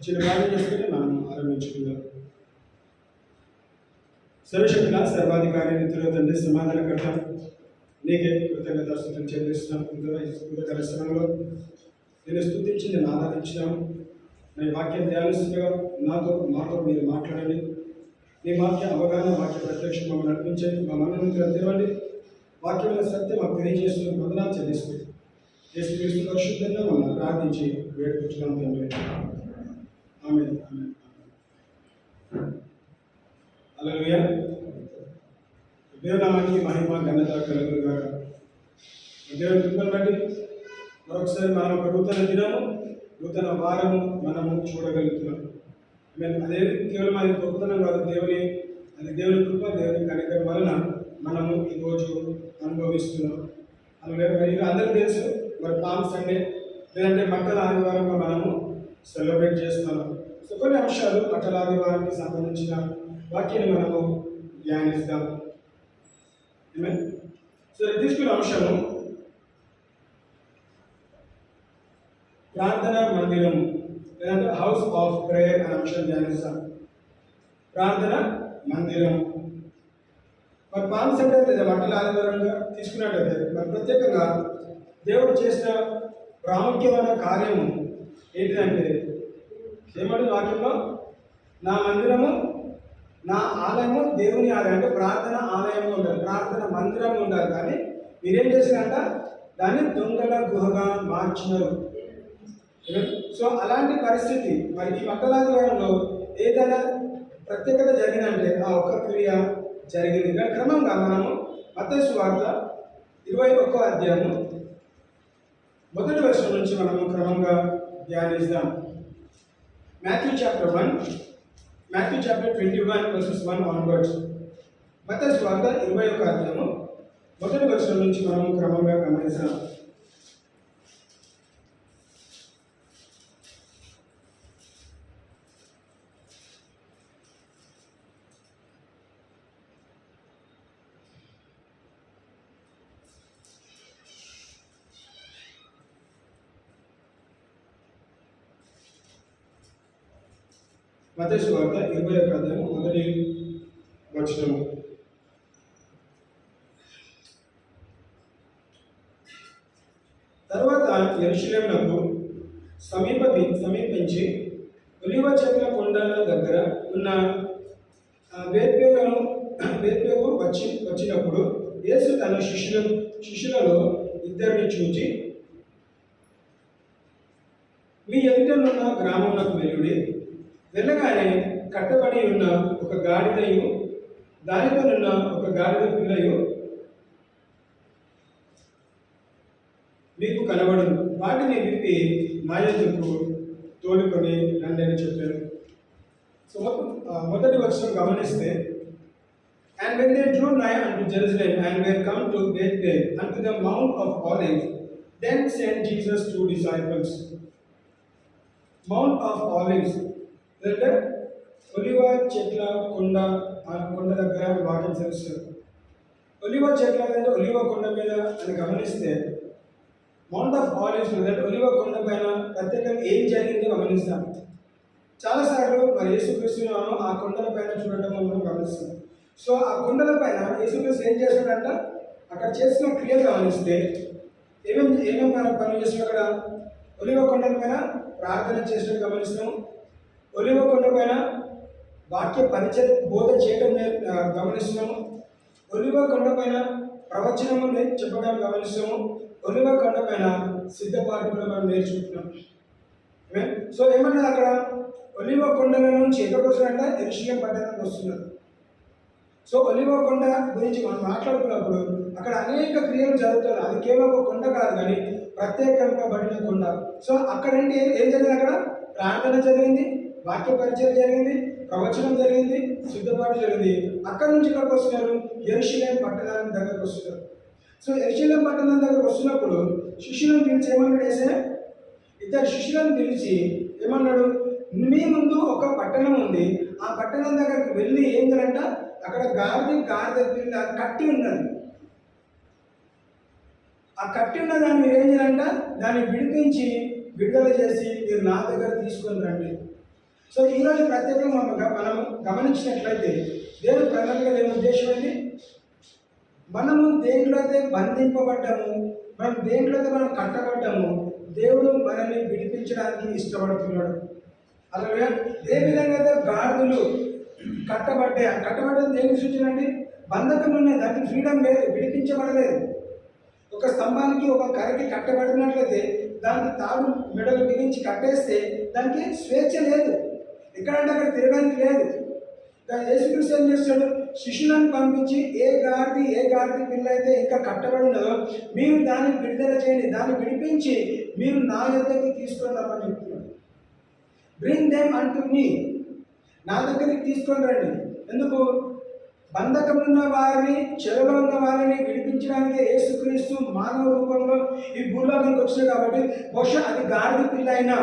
చిన్న కార్యం చేసుకుని మనం ఆరంభించుకుందాం. సర్వశక్తుల సర్వాధికారి నిత్యుల తండ్రి సమాధానకర్త నీకే కృతజ్ఞతాస్తుతులు చెల్లిస్తున్నాం. ఉదయకాల సమయంలో నేను స్తుతించి నేను ఆరాధించినాను. నీ వాక్యం ధ్యానిస్తుండగా మాతో మీరు మాట్లాడండి. నీ వాక్య అవగాహన వాక్య ప్రత్యక్షం మమ్మల్ని నడిపించండి. మా మనోనితులు తెరవండి. వాక్యమైన సత్యం మాకు తెలియజేస్తున్న వందనాలు చెల్లిస్తుంది. యేసుక్రీస్తు పరిశుద్ధంగా మమ్మల్ని ప్రార్థించి వేడుకుంటున్నాం తండ్రి. ఆమేన్. హల్లెలూయా. దేవునామానికి మహిమ ఘనత కలుగును గాక. దేవుని కృపను బట్టి మరొకసారి మనం ఒక నూతన దినము నూతన వారము మనము చూడగలుగుతున్నాం. అదే కేవలం అది గొప్పతనం కాదు, దేవుని కృప, దేవుని కనికరం వలన మనము ఈరోజు అనుభవిస్తున్నాం. మరి అందరికీ తెలుసు, మరి పామ్ సండే లేదంటే మట్టల ఆదివారంగా మనము సెలబ్రేట్ చేస్తున్నాం. సో కొన్ని అంశాలు మట్టల ఆదివారానికి సంబంధించిన వాక్యాన్ని మనము ధ్యానిస్తాం. సో తీసుకున్న అంశము ప్రార్థనా మందిరము లేదంటే హౌస్ ఆఫ్ ప్రేయర్ అనే అంశం ధ్యానిస్తాం. ప్రార్థన మందిరం. మరి పామ్ సండే లేదా మట్టల ఆదివారంగా తీసుకున్నట్లయితే మరి ప్రత్యేకంగా దేవుడు చేసిన ప్రాముఖ్యమైన కార్యము ఏంటిదంటే ఏమంటే వాక్యంలో నా మందిరము నా ఆలయము దేవుని ఆలయం, అంటే ప్రార్థన ఆలయంలో ఉండాలి, ప్రార్థన మందిరం ఉండాలి. కానీ మీరేం చేశారంట, దాన్ని దొంగల గుహగా మార్చినారు. సో అలాంటి పరిస్థితి మరి ఈ మట్టలాదివారంలో ఏదైనా ప్రత్యేకత జరిగిందంటే ఆ ఒక్క క్రియ జరిగింది. కానీ క్రమంగా మనము మత్తయి సువార్త 21వ అధ్యాయము 1వ వచనం నుంచి మనము క్రమంగా ధ్యానిస్తాం. Matthew chapter 21 verses 1 onwards. మత్తయి సువార్త 21వ అధ్యాయము 1వ వచనం నుంచి మనము క్రమంగా గమనిస్తాం. మత్తయి సువార్త 21వ అధ్యాయం 1వ వచనము. తర్వాత యెరూషలేమునకు సమీపించి ఒలీవ చెట్ల కొండల దగ్గర ఉన్న బేత్పేగు వచ్చినప్పుడు యేసు తన శిష్యులలో ఇద్దరిని చూచి, మీ ఎదుటనున్న గ్రామమునకు వెళ్ళుడి. వెళ్ళగానే కట్టబడి ఉన్న ఒక గాడిదయు దానితోనున్న ఒక గాడిద పిల్లయు మీకు కనబడును. వాటిని విప్పి నా యొద్దకు తోలుకొని రండి అని చెప్పారు. సో మొదటి వచనం గమనిస్తే, and when they drew nigh unto Jerusalem and were come to Bethel unto the Mount of Olives, then sent Jesus 2 disciples. Mount of Olives అంటే ఒలివ చెట్ల కొండ, ఆ కొండ దగ్గర వాక్యం తెలుస్తుంది. ఒలివ చెట్ల అంటే ఒలివ కొండ మీద అని గమనిస్తే మౌంట్ ఆఫ్ ఆలివ్స్ అంటే ఒలివ కొండ పైన ప్రత్యేకంగా ఏం జరిగిందో గమనిస్తాం. చాలాసార్లు మరి యేసుక్రీస్తును ఆ కొండల పైన చూడటం మనం గమనిస్తాం. సో ఆ కొండల పైన యేసుక్రీస్తు ఏం చేస్తాడంట, అక్కడ చేసిన క్రియలు గమనిస్తే ఏమేమి పనులు చేసిన అక్కడ ఒలివ కొండల పైన ప్రార్థన చేసినట్టు గమనిస్తాము. ఒలివ కొండ పైన వాక్య పరిచయ బోధ చేయడం గమనిస్తున్నాము. ఒలివ కొండ పైన ప్రవచనము చెప్పడం గమనిస్తాము. ఒలివ కొండ పైన సిద్ధపాటు కూడా మనం నేర్చుకుంటున్నాం. సో ఏమన్నా అక్కడ ఒలివ కొండల నుంచి ఎక్కడికి వస్తున్నారంట, యెరూషలేము పట్టణానికి వస్తున్నారు. సో ఒలివ కొండ గురించి మనం మాట్లాడుతున్నప్పుడు అక్కడ అనేక క్రియలు జరుగుతాయి. అది కేవలం ఒక కొండ కాదు, కానీ ప్రత్యేకంగా పడిన కొండ. సో అక్కడంటే ఏం జరిగింది, అక్కడ ప్రార్థన జరిగింది, వాక్య పరిచయం జరిగింది, ప్రవచనం జరిగింది, సిద్ధపాటు జరిగింది. అక్కడ నుంచి ఇక్కడికి వస్తున్నారు, యెరూషలేము పట్టణానికి దగ్గరకు వస్తున్నారు. సో యెరూషలేము పట్టణం దగ్గరకు వస్తున్నప్పుడు శిష్యులను పిలిచి ఏమన్నాడు, ఇద్దరు శిష్యులను పిలిచి ఏమన్నాడు, మీ ముందు ఒక పట్టణం ఉంది, ఆ పట్టణం దగ్గరకు వెళ్ళి ఏం చేయాలంట, అక్కడ గాడిద పిల్ల కట్టి ఉన్నది. ఆ కట్టి ఉన్న దాన్ని మీరు ఏం చేయాలంట, దాన్ని విడిపించి విడుదల చేసి మీరు నా దగ్గర తీసుకొని రండి. సో ఈరోజు ప్రత్యేకంగా మనం గమనించినట్లయితే దేవుని ప్రణాళిక లేని ఉద్దేశం ఏంటి? మనము దేంట్లో అయితే బంధింపబడ్డాము, దేంట్లో అయితే మనం కట్టబడ్డాము, దేవుడు మనల్ని విడిపించడానికి ఇష్టపడుతున్నాడు. అలాగే ఏ విధంగా అయితే గాడిదలు కట్టబడ్డది దేనికి సూచన అండి? బంధకం ఉన్నాయి, దానికి ఫ్రీడమ్ లేదు, విడిపించబడలేదు. ఒక స్తంభానికి ఒక కర్రకి కట్టబడినట్లయితే దానికి తాడు మెడలు బిగించి కట్టేస్తే దానికి స్వేచ్ఛ లేదు, ఎక్కడంటే అక్కడ తిరగడానికి లేదు. యేసుక్రీస్తు ఏం చేస్తాడు? శిష్యులను పంపించి ఏ గాడిద పిల్ల అయితే ఇంకా కట్టబడి ఉన్నదో మీరు దాన్ని విడుదల చేయండి, దాన్ని విడిపించి మీరు నా యొద్దకి తీసుకొని రమ్మని చెప్తున్నాడు. బ్రింగ్ దెమ్ అంటు మీ, నా దగ్గరికి తీసుకొని రండి. ఎందుకు? బంధకం ఉన్న వారిని, చెరలో ఉన్న వారిని విడిపించడానికి యేసుక్రీస్తు మానవ రూపంలో ఈ భూలోకానికి వచ్చింది. కాబట్టి బహుశా అది గాడిద పిల్ల అయినా,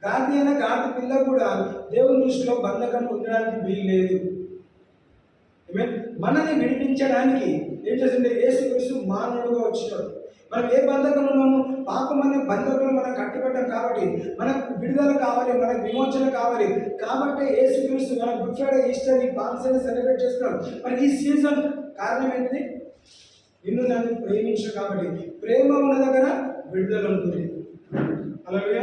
గాడిద పిల్ల కూడా దేవుని దృష్టిలో బంధకం ఉండడానికి వీలు లేదు. మనల్ని విడిపించడానికి ఏం చేసింది? యేసుక్రీస్తు మానవుడుగా వచ్చినాడు. మనం ఏ బంధకం ఉన్నాము? పాపం అనే బంధకంలో మనం కట్టిపెట్టాం. కాబట్టి మనకు విడుదల కావాలి, మనకు విమోచన కావాలి. కాబట్టి యేసుక్రీస్తు మనం గుడ్ ఫ్రైడే, ఈస్టర్, ఈ పాల్సని సెలబ్రేట్ చేస్తున్నాం. మరి ఈ సీజన్ కారణం ఏంటిది? నిన్ను నన్ను ప్రేమించు. కాబట్టి ప్రేమ ఉన్న దగ్గర విడుదల ఉంటుంది. అలాగే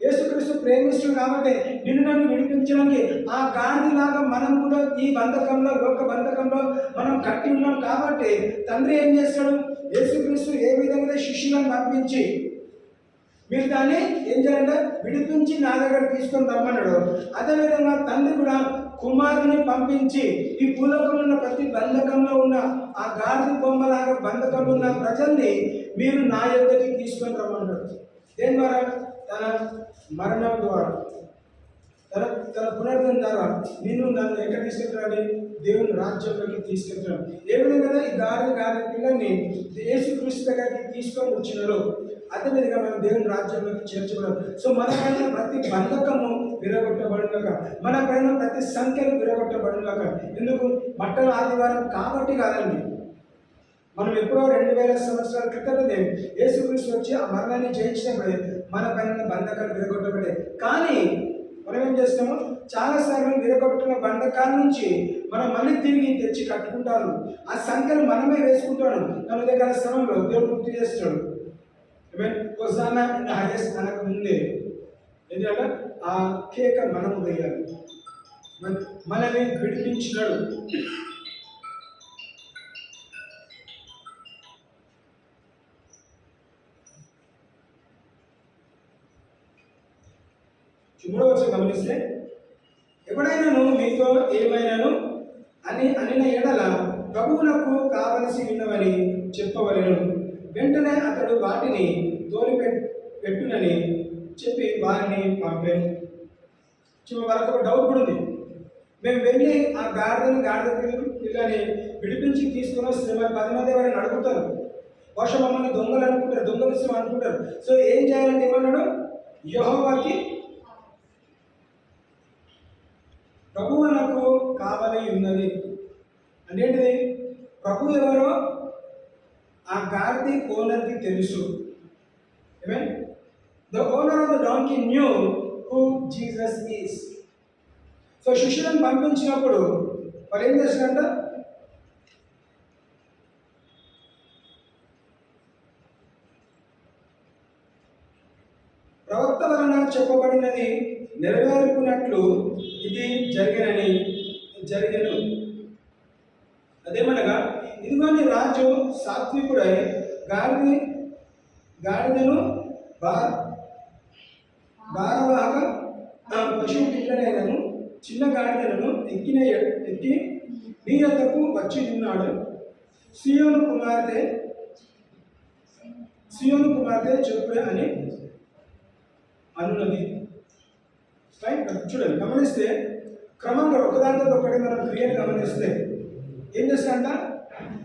యేసుక్రీస్తు ప్రేమిస్తుంది కాబట్టి నిన్ను నన్ను విడిపించడానికి ఆ గాడిలాగా మనం కూడా ఈ బంధకంలో, లోక బంధకంలో మనం కట్టి ఉన్నాం. కాబట్టి తండ్రి ఏం చేస్తాడు? యేసుక్రీస్తు ఏ విధంగా శిష్యులను పంపించి మీరు దాన్ని ఏం చేయాలంటే విడిపించి నా దగ్గర తీసుకొని రమ్మన్నాడు, అదేవిధంగా తండ్రి కూడా కుమారుని పంపించి ఈ భూలోకంలో ఉన్న ప్రతి బంధకంలో ఉన్న ఆ గాడిద బొమ్మలాగా బంధకంలో ఉన్న ప్రజల్ని మీరు నా యొద్దకి తీసుకొని రమ్మన్నాడు. దేని ద్వారా? తన మరణం ద్వారా, తన పునరుద్ధరణ ద్వారా నిన్ను నన్ను ఎక్కడ తీసుకెళ్తాడు? దేవుని రాజ్యంలోకి తీసుకెళ్తున్నాడు. ఏ విధంగా ఈ గాడిద పిల్లల్ని యేసుక్రీస్తు దగ్గరికి తీసుకొని వచ్చినారు, అదేవిధంగా మనం దేవుని రాజ్యంలోకి చేర్చబడాలి. సో మన పైన ప్రతి బంధకము విరగొట్టబడుగాక, మన పైన ప్రతి సంఖ్యలు విరగొట్టబడుగాక. ఎందుకు? బట్టల ఆదివారం కాబట్టి కాదండి. మనం ఎప్పుడో 2000 సంవత్సరాల క్రితమే యేసుక్రీస్తు వచ్చి ఆ మరణాన్ని జయించినప్పుడే మన పైన బంధకాలు విరగొట్టబడే. కానీ మనం ఏం చేస్తాము? చాలాసార్లు విరగొట్టిన బంధకాల నుంచి మనం మళ్ళీ తిరిగి తెచ్చి కట్టుకుంటాను. ఆ సంఖ్యను మనమే వేసుకుంటాను. మన దగ్గర స్థలంలో దేవుడు గుర్తు చేస్తాడు. హోసానా ఇన్ ద హైయెస్ట్ అనక ముందే ఎందుకంటే ఆ కేక మనము వేయాలి. మనల్ని విడిపించినాడు. మూడవ వచనం గమనిస్తే, ఎప్పుడైనాను మీతో ఏమైనాను అనిన ఎడల ప్రభువునకు కావలసి ఉన్నవని చెప్పవలెను. వెంటనే అతడు వాటిని తోలిపెట్టునని చెప్పి వారిని పంపాను. వాళ్ళకు ఒక డౌట్ కూడా ఉంది. మేము వెళ్ళి ఆ గాడిద పిల్లని విడిపించి తీసుకుని వస్తే మరి 10 మంది ఎవరైనా అడుగుతారు, బహుశా మమ్మల్ని దొంగలు అనుకుంటారు, దొంగలిస్తాం అనుకుంటారు. సో ఏం చేయాలంటే ఏమన్నాడు? యెహోవాకి ప్రభువు నాకు కావాలి ఉన్నది అంటే ఏంటిది? ప్రభు ఎవరో ఆ గాడిద ఓనర్కి తెలుసు. The owner of the donkey new who Jesus is. So శిష్యులను పంపించినప్పుడు వాళ్ళు ఏం చేస్తారంట? ప్రవక్త వలన చెప్పబడినది నెరవేరుకున్నట్లు ఇది జరిగను. అదేమనగా, ఇదిగోని రాజు సాత్వికుడై గాడిదను భారవాహక పశువు పిల్లనైనను చిన్న గాడిదలను ఎక్కి నీ యొద్దకు వచ్చి ఉన్నాడు. సియోను కుమార్తె చెప్పుడే అని అనున్నది. చూడండి, గమనిస్తే క్రమంగా ఒకదాంతో ఒకటి మనం క్రియలు గమనిస్తే ఏం చేస్తాడంట?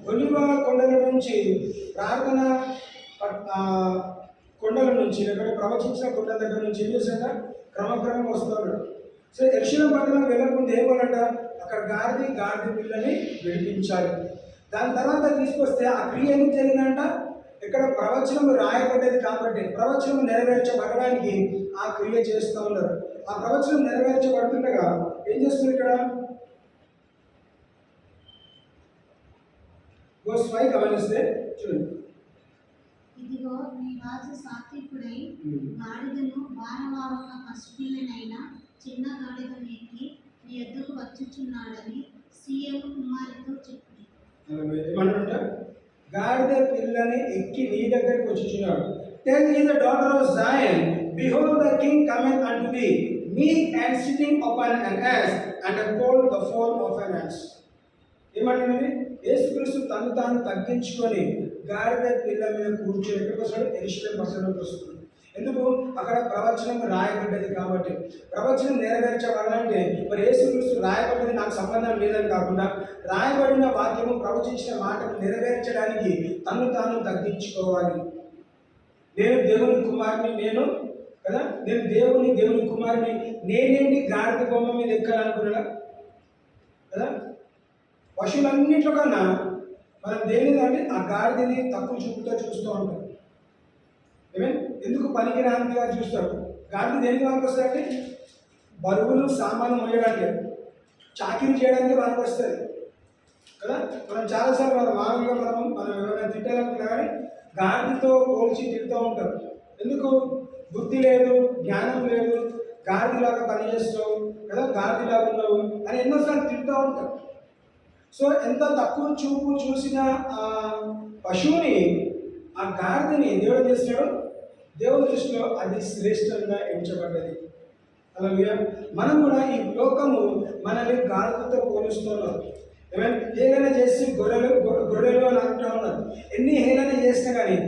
ఒలివ కొండల నుంచి ప్రార్థన కొండల నుంచి లేకపోతే ప్రవచించిన కొండల దగ్గర నుంచి ఏం చేస్తాడంట? క్రమక్రమంగా వస్తాడు. సో యెరూషలేము పట్టణం వెళ్ళకుండా ఏమోనంట? అక్కడ గాడిద పిల్లని విడిపించాలి. దాని తర్వాత తీసుకొస్తే ఆ క్రియ ఎందుకు జరిగిందంట? ఇక్కడ ప్రవచనం రాయబడ్డది కాబట్టి ప్రవచనం నెరవేర్చబడడానికి ఆ క్రియ చేస్తూ ఉన్నారు. ఆ ప్రవచనం నెరవేర్చబడుతుండగా ఏం చేస్తుంది ఇక్కడ? వర్స్ 5 గమనిస్తే చూడండి. ఇదిగో నీ రాజు సాత్వికుడై గాడిదను వారవారొక పసిపిల్లనైనా చిన్న గాడిదను ఎక్కి నీ యొద్దకు వచ్చుచున్నాడని సీయోను కుమారితో చెప్పుడి. ఏమంటారంట? గాడిద పిల్లని ఎక్కి నీ దగ్గరికి వచ్చుచున్నాడు. Tell ye the daughter of Zion, behold the king cometh unto thee, meek and sitting upon an ass, and a colt the foal of an ass. ఏమంటున్నది? యేసుక్రీస్తు తను తాను తగ్గించుకొని గాడిద పిల్ల మీద కూర్చొని ఎక్కడికి వస్తాడు? యెరూషలేము పట్టణంలోకి వస్తున్నాడు. ఎందుకు? అక్కడ ప్రవచనం రాయబడ్డది కాబట్టి. ప్రవచనం నెరవేర్చబడాలంటే మరి యేసుక్రీస్తు రాయబడ్డది నాకు సంబంధం లేదని కాకుండా రాయబడిన వాక్యము ప్రవచించిన మాటను నెరవేర్చడానికి తను తాను తగ్గించుకోవాలి. నేను దేవుని కుమారుని, నేను కదా, నేను దేవుని కుమారుని, నేనేంటి గాడిద బొమ్మ మీద ఎక్కాలనుకున్నా కదా? పశువులన్నింటిలో కన్నా మనం దేనిదంటే ఆ గాడిదని తక్కువ చూపుతో చూస్తూ ఉంటాం. ఎందుకు పనికిరానిదిగా చూస్తారు? గాడిద దేనికి మనకు వస్తాయంటే బరువులు సామాను మోయడానికి, చాకిరీ చేయడానికి మనకు వస్తుంది కదా. మనం చాలాసార్లు మామూలుగా మనం ఎవరైనా తిట్టాలనుకున్నా కానీ గాడిదతో పోల్చి తిడుతూ ఉంటాం. ఎందుకు? బుద్ధి లేదు, జ్ఞానం లేదు, గాడిదలాగా పనిచేస్తావు కదా, గాడిదలాగా ఉన్నావు అని ఎన్నోసార్లు తిడుతూ ఉంటాం. సో ఎంత తక్కువ చూపు చూసిన ఆ పశువుని, ఆ గాడిదని దేవుడు చేసినాడు. దేవుని దృష్టిలో అది శ్రేష్టంగా ఎంచబడ్డది. అలా మనం కూడా ఈ లోకము మనల్ని గాడిదతో పోలుస్తున్నాం. హేళన చేసి గొర్రెలు అని అంటూ ఉన్నారు. ఎన్ని హేళన చేసినా కానీ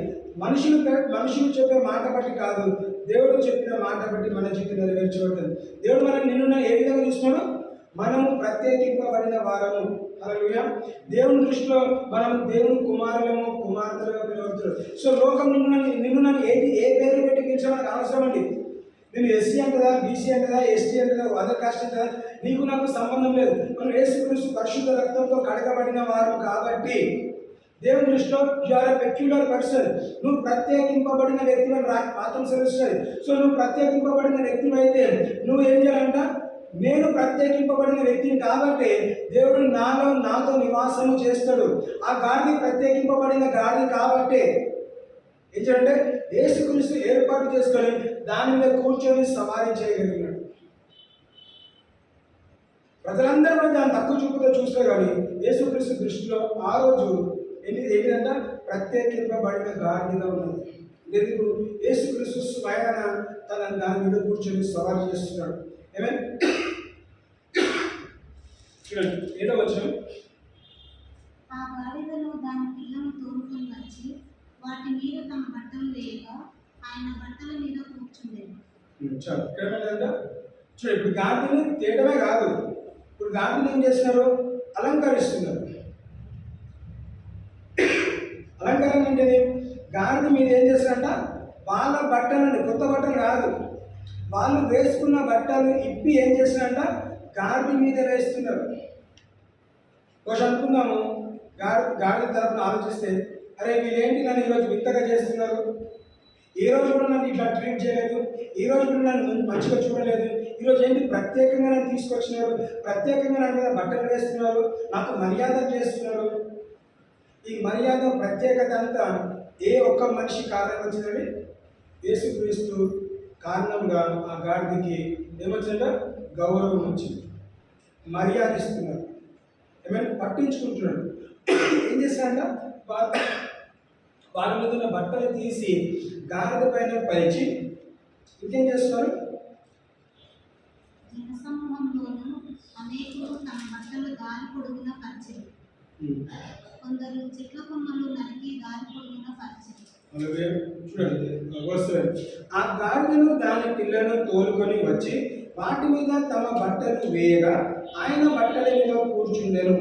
మనుషులు చెప్పే మాట బట్టి కాదు, దేవుడు చెప్పిన మాట బట్టి మన జీవితం నెరవేర్చబడుతుంది. దేవుడు మనం నిన్ను ఏ విధంగా చూస్తున్నాడు? మనము ప్రత్యేకింపబడిన వారము. హల్లెలూయా. దేవుని దృష్టిలో మనం దేవుని కుమారులము, కుమార్తెలుగా పిలువబడుతున్నాడు. సో లోకం నిన్ను నన్ను ఏ పేరు పెట్టి పిలిచడానికి అవసరం అండి. నేను ఎస్సీ అంటదా, బీసీ అంటదా, ఎస్టీ అంటదా, అదర్ కాస్ట్ అంటదా, నీకు నాకు సంబంధం లేదు. మనం యేసుక్రీస్తు పరిశుద్ధ రక్తంతో కడగబడిన వారు కాబట్టి దేవుని దృష్టిలో you are a peculiar person. నువ్వు ప్రత్యేకింపబడిన వ్యక్తి అని పాఠం సెలవుస్తుంది. సో నువ్వు ప్రత్యేకింపబడిన వ్యక్తి అయితే నువ్వు ఏం చేయాలంట? నేను ప్రత్యేకింపబడిన వ్యక్తిని కాబట్టి దేవుడు నాతో నివాసము చేస్తాడు. ఆ గాడి ప్రత్యేకింపబడిన గాడి కాబట్టి ఏం చేయాలంటే యేసుక్రీస్తు ఏర్పాటు చేసుకొని దాని మీద కూర్చొని సవారీ చేయగలిగినాడు. ప్రజలందరూ కూడా దాన్ని తక్కువ చూపుతో చూస్తే కానీ యేసుక్రీస్తు దృష్టిలో ఆ రోజు ఏంటంటే ప్రత్యేకింపబడిన గాడిగా ఉన్నది. ఎందుకు? యేసుక్రీస్తు స్వయాన దాని మీద కూర్చొని సవారీ చేస్తున్నాడు. చూడండి 7వ వచనం. ఆ గాడిదలు దాని పిల్లను తోలుకొని వచ్చి వాటి మీద తమ బట్టలు వేయగా ఆయన బట్టల మీద కూర్చుండేది. చాలు. ఇక్కడ చూడండి, ఇప్పుడు గాడిదని తేయడమే కాదు, ఇప్పుడు గాడిని ఏం చేస్తున్నారు? అలంకరిస్తున్నారు. అలంకరణ అంటే గాడిద మీద ఏం చేస్తారంట? వాళ్ళ బట్టలని, కొత్త బట్టలు కాదు, వాళ్ళు వేసుకున్న బట్టలు ఇప్పి ఏం చేస్తున్నారంట? గాడిద మీద వేస్తున్నారు. కొంచెం అనుకుందాము, గాడిద తరపున ఆలోచిస్తే, అరే వీళ్ళేంటి నన్ను ఈరోజు వింతగా చేస్తున్నారు, ఈ రోజు కూడా నన్ను ఇట్లా ట్రీట్ చేయలేదు, ఈ రోజు కూడా నన్ను మంచిగా చూడలేదు, ఈరోజు ఏంటి ప్రత్యేకంగా నన్ను తీసుకొచ్చినారు, ప్రత్యేకంగా నా మీద బట్టలు వేస్తున్నారు, నాకు మర్యాద చేస్తున్నారు. ఈ మర్యాద ప్రత్యేకత అంతా ఏ ఒక్క మనిషి కారణం వచ్చిందండి? యేసుక్రీస్తు కారణంగా ఆ గాడిదకి ఏమొచ్చిందంట? గౌరవం వచ్చింది, మర్యాద ఇస్తున్నారు, ఏమైనా పట్టించుకుంటున్నాడు. ఏం చేస్తారంట? వాళ్ళ మీద ఉన్న బట్టలు తీసి గాడిద పైన పరిచి ఇంకేం చేస్తున్నారు? జనసమూహంలోనూ అనేకులు తమ బట్టలు దారి పొడుగున పరిచారు. కొందరు చెట్ల కొమ్మలు నరికి దారి పొడుగున పరిచారు. చూడండి, ఆ గాడిదను దాని పిల్లను తోలుకొని వచ్చి వాటి మీద తమ బట్టలు వేయగా ఆయన బట్టల మీద కూర్చుండెను.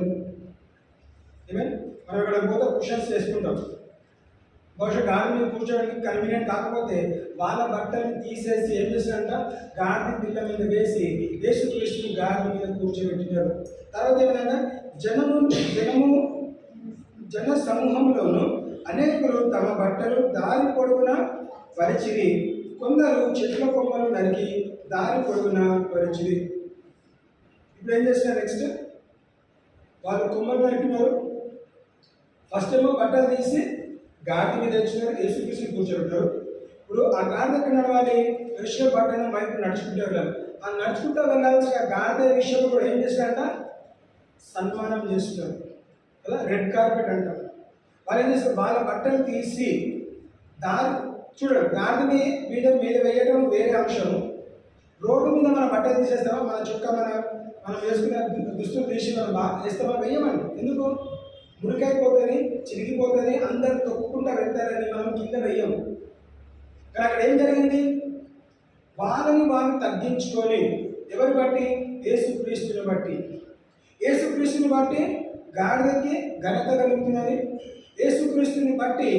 మనం ఇక్కడ పోతే క్వశ్చన్స్ చేసుకుంటాం. బహుశా గాడి మీద కూర్చోడానికి కన్వీనియంట్ కాకపోతే వాళ్ళ బట్టలు తీసేసి ఏం చేస్తారంట? గాడి పిల్ల మీద వేసి యేసుక్రీస్తుని గాడి మీద కూర్చోబెట్టినారు. తర్వాత ఏమైనా జన సమూహంలోనూ అనేకులు తమ బట్టలు దారి పొడవున పరిచిరి, కొందరు చెట్ల కొమ్మలు నరికి దారి పొడుగున పరిచిరి. ఇప్పుడు ఏం చేస్తున్నారు నెక్స్ట్? వాళ్ళు కొమ్మలు నరికినారు. ఫస్ట్ ఏమో బట్టలు తీసి గాడి మీద తెచ్చినారు, యేసుక్రీస్తు కూర్చోబెట్టారు. ఇప్పుడు ఆ గాడి దగ్గర నడవాలి, విషయ బట్టను వైపు నడుచుకుంటూ వెళ్ళాలి. ఆ నడుచుకుంటూ వెళ్ళాల్సిన గాడిద విషయంలో కూడా ఏం చేస్తారంట? సన్మానం చేస్తున్నారు కదా, రెడ్ కార్పెట్ అంటారు. వాళ్ళు ఏం చేస్తారు? వాళ్ళ బట్టలు తీసి దారి చూడండి, గాడిదని మీద మీద వేయడం వేరే అంశం. రోడ్డు మీద మన బట్టలు తీసేస్తామా? మన చుక్క మనం వేసుకునే దుస్తులు తీసి మనం వేస్తామా? వేయమండి. ఎందుకు? మురికైపోతుంది, చిరిగిపోతుంది, అందరు తొక్కుకుంటా వెళ్తారని మనం కింద వేయము. కానీ అక్కడ ఏం జరిగింది? వాళ్ళని వాళ్ళు తగ్గించుకొని, ఎవరు బట్టి? యేసుక్రీస్తుని బట్టి. యేసుక్రీస్తుని బట్టి గాడిదకి ఘనత కలుగుతున్నది. యేసుక్రీస్తుని బట్టి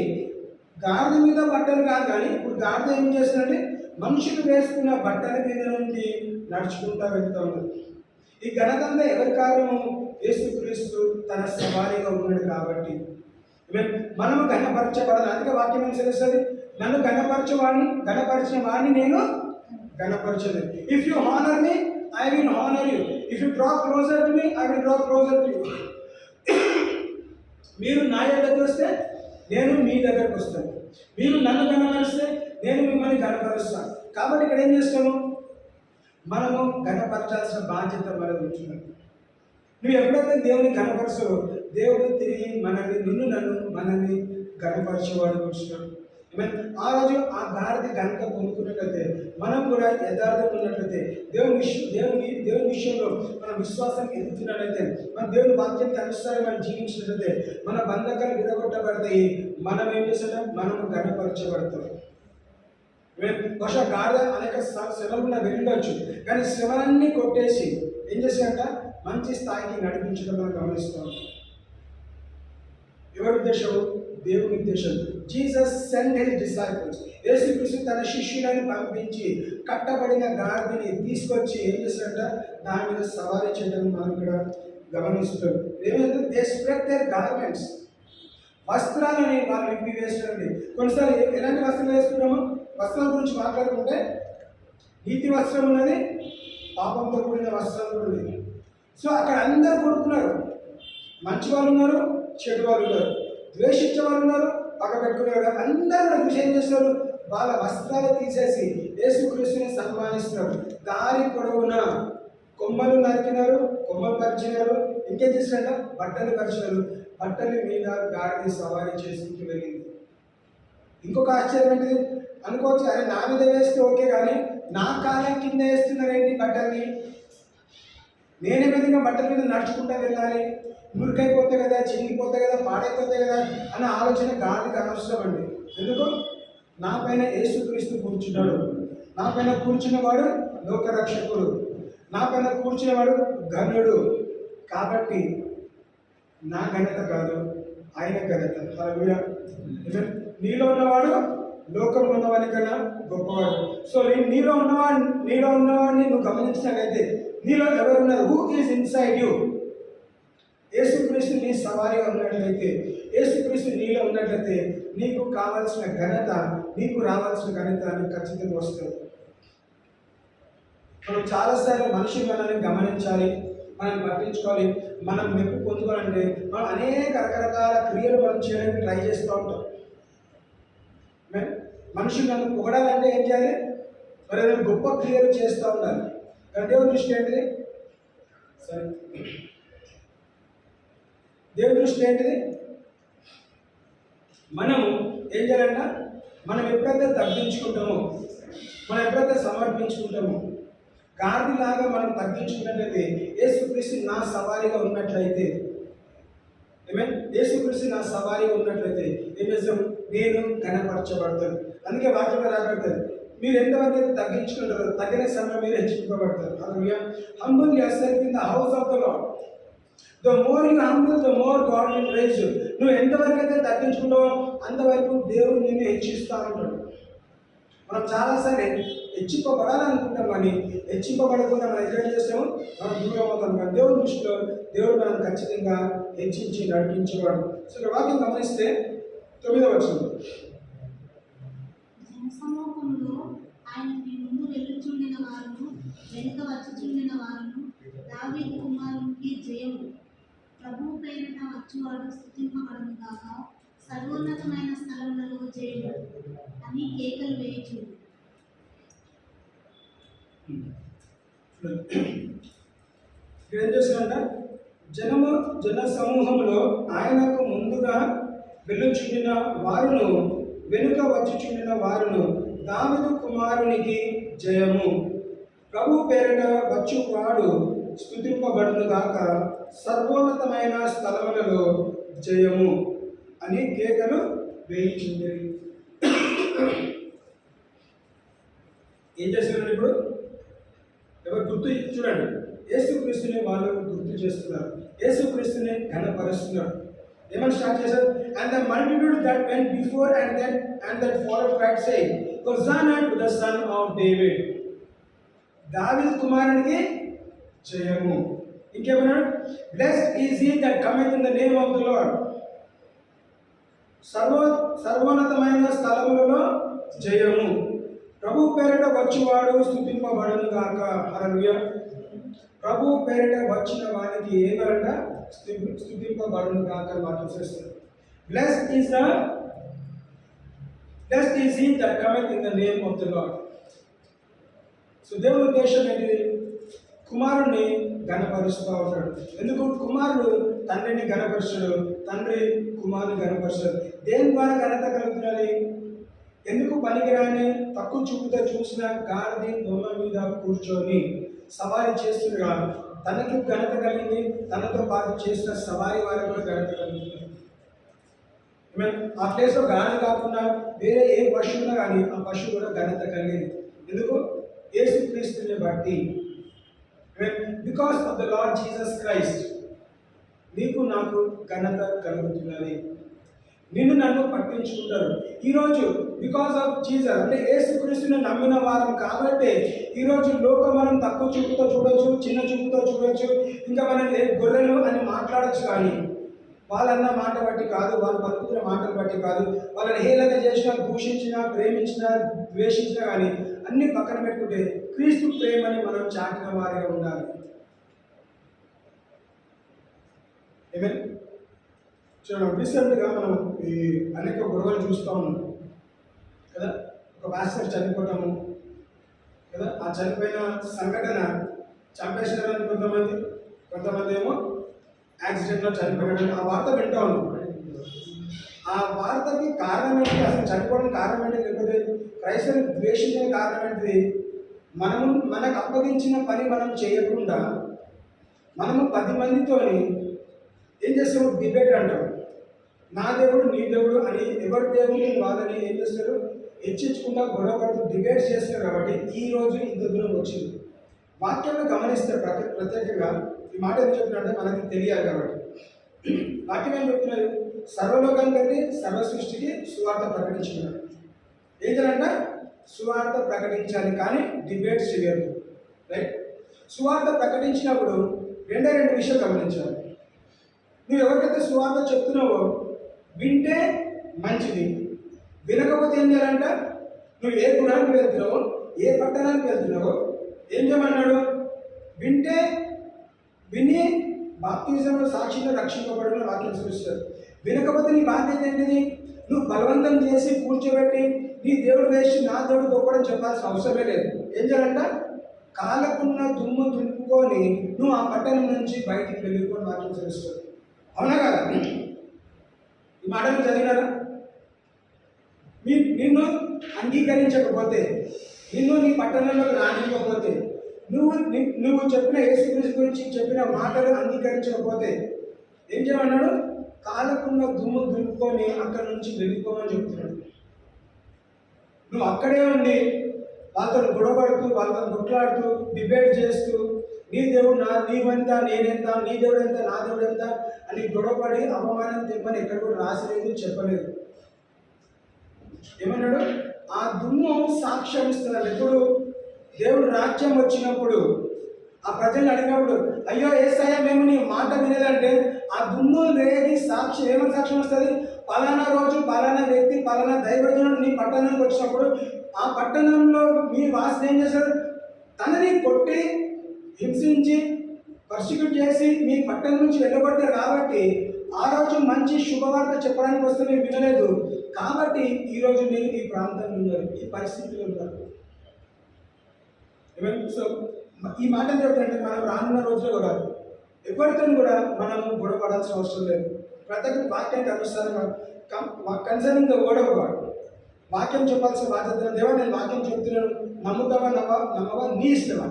గాడిద మీద బట్టలు కాదు, కానీ ఇప్పుడు గాడిద ఏం చేస్తుందంటే మనుషులు వేసుకున్న బట్టల మీద నుండి నడుచుకుంటా వెళ్తూ ఉన్నది. ఈ ఘనత అంతా ఎవరి కారణము? యేసుక్రీస్తు తన సవారీగా ఉన్నాడు కాబట్టి. మనము ఘనపరచబడాలి. అందుకే వాక్యం ఏం తెలుస్తుంది? నన్ను ఘనపరిచిన వాడిని నేను ఘనపరచలేదు. If you honour me, I will honour you. If you draw closer to me, I will draw closer to you. మీరు నా దగ్గరికి వస్తే నేను మీ దగ్గరకు వస్తాను. మీరు నన్ను ఘనపరిస్తే నేను మిమ్మల్ని ఘనపరుస్తాను. కాబట్టి ఇక్కడ ఏం చేస్తాము? మనము ఘనపరచాల్సిన బాధ్యత మనది ఉంటున్నాం. నువ్వు ఎప్పుడైతే దేవుని ఘనపరచవో, దేవుడు తిరిగి మనల్ని ఘనపరిచేవాడు ఉంటున్నాడు. ఆ రోజు ఆ గాడిద ఘనత పొందుకున్నట్లయితే, మనం కూడా యథార్థం ఉన్నట్లయితే, దేవుని విషయంలో మన విశ్వాసం ఎదుగుతున్నట్లయితే, మన దేవుని వాక్యానికి అనుసారం మనం జీవించినట్లయితే, మన బంధకాలు విడగొట్టబడతాయి. మనం ఏం చేస్తాం? మనము ఘనపరచబడతాం. బహుశా గాడిద అనేక శ్రమలు వెళ్ళొచ్చు, కానీ శ్రమలన్నీ కొట్టేసి ఏం చేశాడంట? మంచి స్థాయికి నడిపించడం మనం గమనిస్తాం. ఎవరి ఉద్దేశం? దేవుని ఉద్దేశం. Jesus send his disciples. యేసుక్రీస్తు తన శిష్యులను పంపించి కట్టబడిన గాడిదని తీసుకొచ్చి ఏం చేస్తాడంట? దాని మీద సవారీ చేయడం మనం ఇక్కడ గమనిస్తాం. ఏమైంది? They spread their garments. వస్త్రాలని వాళ్ళు విప్పి వేస్తారండి. కొన్నిసార్లు ఎలాంటి వస్త్రాలు వేసుకుంటాము? వస్త్రాల గురించి మాట్లాడుకుంటే నీతి వస్త్రం ఉన్నది, పాపంతో కూడిన వస్త్రం ఉన్నది. సో అక్కడ అందరూ కొడుకున్నారు. మంచి వాళ్ళు ఉన్నారు, చెడు వాళ్ళు ఉన్నారు, ద్వేషించే వాళ్ళు ఉన్నారు, పక్క పెట్టుకున్నారు. అందరూ చూసి ఏం చేస్తారు? వాళ్ళ వస్త్రాలు తీసేసి యేసుక్రీస్తుని సన్మానిస్తున్నారు. దారి పొడవున కొమ్మలు నరికినారు, కొమ్మలు పరిచినారు. ఇంకేం చేసినారు? బట్టలు పరిచినారు. బట్టల మీద గాడిని సవారీ చేసుకుంటూ వెళ్ళింది. ఇంకొక ఆశ్చర్యం ఏంటిది అనుకోవచ్చు, అరే నా మీద వేస్తే ఓకే, కానీ నా కాలం కింద వేస్తున్నారేంటి బట్టల్ని? నేనే విధంగా బట్టల మీద నడుచుకుంటూ వెళ్ళాలి? మురికైపోతే కదా, చినిగిపోతే కదా, పాడైపోతే కదా అన్న ఆలోచన గాడికి అనవసరం అండి. ఎందుకు? నా పైన యేసుక్రీస్తు కూర్చున్నాడు. నా పైన కూర్చున్నవాడు లోకరక్షకుడు. నా పైన కూర్చున్నవాడు ఘనుడు. కాబట్టి నా ఘనత కాదు, ఆయన ఘనత. హల్లెలూయా. నీలో ఉన్నవాడు లోకంలో ఉన్నవాడి కన్నా గొప్పవాడు. సో నీలో ఉన్నవాడిని నువ్వు గమనించినట్లయితే, నీలో ఎవరున్నారు? Who is inside you? యేసుక్రీస్తు నీ సవారీగా ఉన్నట్లయితే, యేసుక్రీస్తు నీలో ఉన్నట్లయితే, నీకు కావాల్సిన ఘనత, నీకు రావాల్సిన ఘనత నీకు ఖచ్చితంగా వస్తుంది. మనం చాలాసార్లు మనిషి మనల్ని గమనించాలి, మనం పట్టించుకోవాలి, మనం మెప్పు పొందుకోవాలంటే మనం అనేక రకరకాల క్రియలు మనం చేయడానికి ట్రై చేస్తూ ఉంటాం. మనుషులు నన్ను పొగడాలంటే ఏం చేయాలి? మరి నేను గొప్ప క్రియలు చేస్తూ ఉండాలి. కానీ దేవుని దృష్టి ఏంటిది? సరే, దేవుని దృష్టి ఏంటిది? మనము ఏం చేయాలంట? మనం ఎప్పుడైతే తగ్గించుకుంటామో, మనం ఎప్పుడైతే సమర్పించుకుంటామో, గాడిలాగా మనం తగ్గించుకున్నట్లయితే, యేసుక్రీస్తు నా సవారీగా ఉన్నట్లయితే, యేసుక్రీస్తు నా సవారీగా ఉన్నట్లయితే ఏం చేస్తాం? నేను ఘనపరచబడతాను. అందుకే వాక్యంలో రాబడతారు, మీరు ఎంతవరకు అయితే తగ్గించుకుంటారో తగిన సమయం మీరు హెచ్చింపబడతారు. Hallelujah. Humble yourself in the house of the Lord. The more you humble, the more God will raise you. నువ్వు ఎంతవరకు అయితే తగ్గించుకుంటావో అంతవరకు దేవుడు నిన్ను హెచ్చిస్తూ ఉంటాడు. మనం చాలాసార్లు హెచ్చింపబడాలనుకుంటాం, కానీ హెచ్చింపబడకుండా మనం ఎక్కడ చేస్తాము? మనం దూరం అవుతాం. కానీ దేవుడి దృష్టిలో దేవుడు మనం ఖచ్చితంగా హెచ్చించి నడిపించేవాడు. సో ఇక్కడ వాక్యం గమనిస్తే 9వ వచనం, జనసమూహంలో ఆయన మీ ముందు వెళ్ళుచుండిన వారు వెనుక వచ్చుచుండిన వారును దావీదు కుమారునికి జయము ప్రభువు పేరిట వచ్చువాడు స్తుతింపబడును గాక సర్వోన్నతమైన స్థలములలో జయము అని కేకలు వేయుచు. ఏం చేశారంట? జన సమూహంలో ఆయనకు ముందుగా వెళ్ళుచుండిన వారును వెనుక వచ్చుచుండిన వారును దావీదు కుమారునికి జయము ప్రభు పేరిట వచ్చువాడు స్తుతింపబడును గాక సర్వోన్నతమైన స్థలములలో జయము అని కేకలు వేయించుండేది. ఏం చేస్తున్నారు ఇప్పుడు? ఎవరు గుర్తు చూడండి, యేసుక్రీస్తుని వాళ్ళు గుర్తు చేస్తున్నారు, యేసుక్రీస్తుని ఘనపరుస్తున్నారు. ఏమని స్టార్ట్ చేశారు? And the multitude that went before and that followed cried saying hosanna to the son of David. దావీదు కుమారునికి జయము. ఇంకేమన్నాడు? Blessed is he that coming in the name of the Lord. సర్వోన్నతమైన స్థలములలో జయము. ప్రభు పేరిట వచ్చువాడు స్తుతింపబడును గాక. హల్లెలూయా. ప్రభు పేరిట వచ్చిన వారికి ఏమరంట? స్తుతింపబడును గాక వాక్యం చేస్తారు. Blessed is he that coming in the name of the lord. So దేవుని ఉద్దేశం ఏంటిది? కుమారుణ్ణి ఘనపరుస్తూ ఉంటాడు. ఎందుకు? కుమారుడు తండ్రిని ఘనపరుస్తాడు, తండ్రి కుమారుని ఘనపరుస్తాడు. దేని ద్వారా ఘనత కలుగుతున్నది? ఎందుకు పనికిరాని తక్కువ చూపుతో చూసిన గాడిద బొమ్మ మీద కూర్చొని సవారీ చేస్తుండగా తనకి ఘనత కలిగింది, తనతో పాటు చేసిన సవారీ వారికి కూడా ఘనత కలుగుతుంది. ఆ ప్లేస్లో గాడిద కాకుండా వేరే ఏ పశువున్నా కానీ ఆ పశువు కూడా ఘనత కలిగింది. ఎందుకు? యేసుక్రీస్తుని బట్టి. Because of the lord Jesus Christ నీకు నాకు ఘనత కలుగుతున్నది. నిన్ను నన్ను పట్టించుకుంటారు. ఈరోజు బికాస్ ఆఫ్ జీసస్ అంటే యేసుక్రీస్తుని నమ్మిన వారం కాబట్టి ఈరోజు లోకం మనం తక్కువ చూపుతో చూడొచ్చు, చిన్న చూపుతో చూడొచ్చు, ఇంకా మనం గొర్రెలు అని మాట్లాడచ్చు. కానీ వాళ్ళన్న మాట బట్టి కాదు, వాళ్ళు పలుకుతున్న మాటలు బట్టి కాదు, వాళ్ళని హేళన చేసినా, దూషించినా, ప్రేమించినా, ద్వేషించినా కానీ అన్ని పక్కన పెట్టుకుంటే క్రీస్తు ప్రేమని మనం చాటిన వారిగా ఉండాలి. ఏమే చూడండి, రీసెంట్గా మనం ఈ అనేక గొడవలు చూస్తూ ఉన్నాం కదా. ఒక పాస్టర్ చనిపోవటము కదా, ఆ చనిపోయిన సంఘటన చంపేసినారని కొంతమంది ఏమో యాక్సిడెంట్లో చనిపోయినాడు. ఆ వార్త వింటా ఉన్నాం. ఆ వార్తకి కారణం ఏంటి? అసలు చనిపోవడానికి కారణం ఏంటి? లేకపోతే క్రైస్తవుని ద్వేషించిన కారణం ఏంటిది? మనకు అప్పగించిన పని మనం చేయకుండా మనము 10 మందితోని ఏం చేస్తాము? డిబేట్ అంటాం. నా దేవుడు నీ దేవుడు అని ఎవరి దేవుడు వాళ్ళని ఏం చేస్తారు? హెచ్చించుకుంటా గొడవ పడుతూ డిబేట్ చేస్తారు. కాబట్టి ఈరోజు ఇంత దూరం వచ్చింది. వాక్యంలో గమనిస్తారు ప్రత్యేకంగా ఈ మాట ఏం చెప్తున్నారంటే మనకి తెలియాలి. కాబట్టి వాక్యం ఏం చెప్తున్నారు? సర్వలోకానికంటే సర్వ సృష్టికి సువార్త ప్రకటించుకున్నాడు. ఏం చేయాలంట? సువార్త ప్రకటించాలి, కానీ డిబేట్ చేయద్దు. రైట్? సువార్త ప్రకటించినప్పుడు రెండు విషయాలు గమనించాలి. నువ్వు ఎవరికైతే సువార్త చెప్తున్నావో వింటే మంచిది, వినకపోతే ఏం చేయాలంట? నువ్వు ఏ గుణానికి వెళ్తున్నావో, ఏ పట్టణానికి వెళ్తున్నావో ఏం చేయమన్నాడు? విని బాప్తిజంలో సాక్షిగా రక్షింపబడిన వాక్యం చూపిస్తారు. వినకపోతే నీ బాధ్యత ఏంటిది? నువ్వు బలవంతం చేసి కూర్చోబెట్టి నీ దేవుడు వేసి నా దేవుడు గొప్పడని చెప్పాల్సిన అవసరమే లేదు. ఏం చేయాలంట? కాళ్ళకున్న దుమ్ము దులుపుకొని నువ్వు ఆ పట్టణం నుంచి బయటికి వెళ్ళిపోయి వాక్యం చూపిస్తారు. అవునా కదా? ఈ మాటలు చదివినారా? నిన్ను అంగీకరించకపోతే, నిన్ను నీ పట్టణంలోకి రానివ్వకపోతే, నువ్వు చెప్పిన యేసుక్రీస్తు గురించి చెప్పిన మాటలు అంగీకరించకపోతే ఏం చేయమన్నాడు? కాళ్ళకున్న దుమ్ము దులుపుకొని అక్కడి నుంచి వెళ్ళిపోమని చెప్తున్నాడు. నువ్వు అక్కడే ఉండి వాళ్ళతో గొడవపడుతూ, వాళ్ళతో కొట్లాడుతూ, డిబేట్ చేస్తూ, నీ దేవుడు నీవెంత నేనెంత, నీ దేవుడు ఎంత నా దేవుడు ఎంత అని గొడవపడి అవమానం తెప్పని ఎక్కడ కూడా రాసలేదు, చెప్పలేదు. ఏమన్నాడు? ఆ దుమ్ము సాక్ష్యం ఇస్తున్నాడు. ఎప్పుడు? దేవుడు రాజ్యం వచ్చినప్పుడు ఆ ప్రజలు అడిగినప్పుడు, అయ్యో యేసయ్య మేము నీ మాట వినేదంటే ఆ దుమ్ము రేగి సాక్ష్యం ఏమని సాక్ష్యం వస్తుంది? పలానా రోజు పలానా వ్యక్తి పలానా దైవజనుడు నీ పట్టణానికి వచ్చినప్పుడు ఆ పట్టణంలో మీ వాసన ఏం చేశారు? తనని కొట్టి హింసించి పర్సిక్యూట్ చేసి మీ పట్టణం నుంచి వెళ్ళగొట్టారు కాబట్టి ఆ రోజు మంచి శుభవార్త చెప్పడానికి వస్తే మీరు వినలేదు కాబట్టి ఈరోజు మీరు ఈ ప్రాంతంలో ఉన్నారు, ఈ పరిస్థితిలో ఉన్నారు. సో ఈ మాట చెప్తుంటే మనం రానున్న రోజుల్లో కూడా ఎవరితో కూడా మనము గొడవపడాల్సిన అవసరం లేదు. ప్రతి ఒక్క వాక్యానికి అనుసారంగా concerning the word of God వాక్యం చెప్పాల్సిన బాధ్యత. దేవా నేను వాక్యం చెప్తున్నాను, నమ్ముతావా నమ్మవా నీ ఇష్టమా.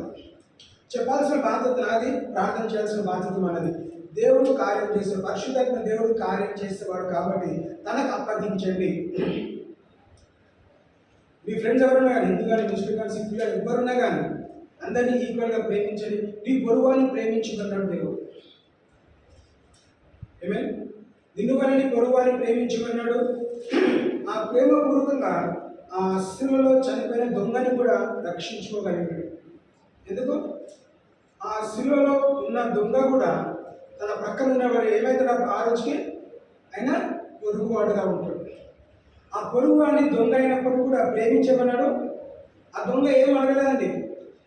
చెప్పాల్సిన బాధ్యత నాది, ప్రార్థన చేయాల్సిన బాధ్యత మనది. దేవుడు కార్యం చేస్తాడు, పరిశుద్ధాత్మ దేవుడు కార్యం చేసేవాడు కాబట్టి తనకు అప్పగించండి. మీ ఫ్రెండ్స్ ఎవరున్నా కానీ, హిందూ కానీ, ముస్లిం కానీ, సిక్ కానీ ఎవరున్నా కానీ అందరినీ ఈక్వల్గా ప్రేమించండి. నీ పొరుగువాన్ని ప్రేమించుకున్నాడు దేవుడు. ఏమే నిన్ను కానీ నీ పొరుగువాన్ని ప్రేమించుకున్నాడు. ఆ ప్రేమపూర్వకంగా ఆ శిలువలో చనిపోయిన దొంగని కూడా రక్షించుకోగలిగాడు. ఎందుకు? ఆ శిలువలో ఉన్న దొంగ కూడా తన ప్రక్కన ఉన్నవాడు ఏమైతాడు ఆ రోజుకి అయినా పొరుగువాడుగా ఉంటాడు. ఆ పొరుగువాడిని దొంగ అయినప్పుడు కూడా ప్రేమించమన్నాడు. ఆ దొంగ ఏం అడగలేదండి,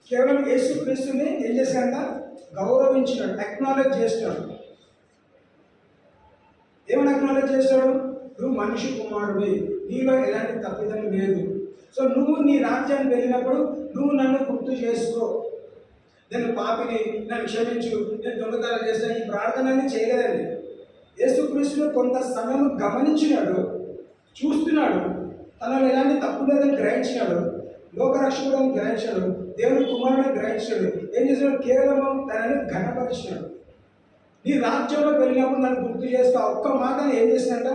కేవలం యేసుక్రీస్తుని ఏం చేశాడంట, గౌరవించినాడు, అక్నాలెడ్జ్ చేస్తున్నాడు. ఏమని అక్నాలెడ్జ్ చేస్తాడు? నువ్వు మనిషి కుమారుడి, నీలో ఎలాంటి తప్పిదం లేదు. సో నువ్వు నీ రాజ్యానికి వెళ్ళినప్పుడు నువ్వు నన్ను గుర్తు చేసుకో, నేను పాపిని, నన్ను క్షమించు, నేను దొంగతనం చేస్తాను. ఈ ప్రార్థనని చేయలేదండి. యేసుక్రీస్తును కొంత సమయం గమనించినాడు, చూస్తున్నాడు, తనలో ఎలాంటి తప్పు లేదని గ్రహించినాడు, లోకరక్షకుడు గ్రహించాడు, దేవుని కుమారుడిని గ్రహించాడు. ఏం చేశాడు? కేవలం తనని ఘనపరిచినాడు. నీ రాజ్యంలోకి వెళ్ళినప్పుడు నన్ను గుర్తు చేస్తూ ఒక్క మాట ఏం చేసినట్ట,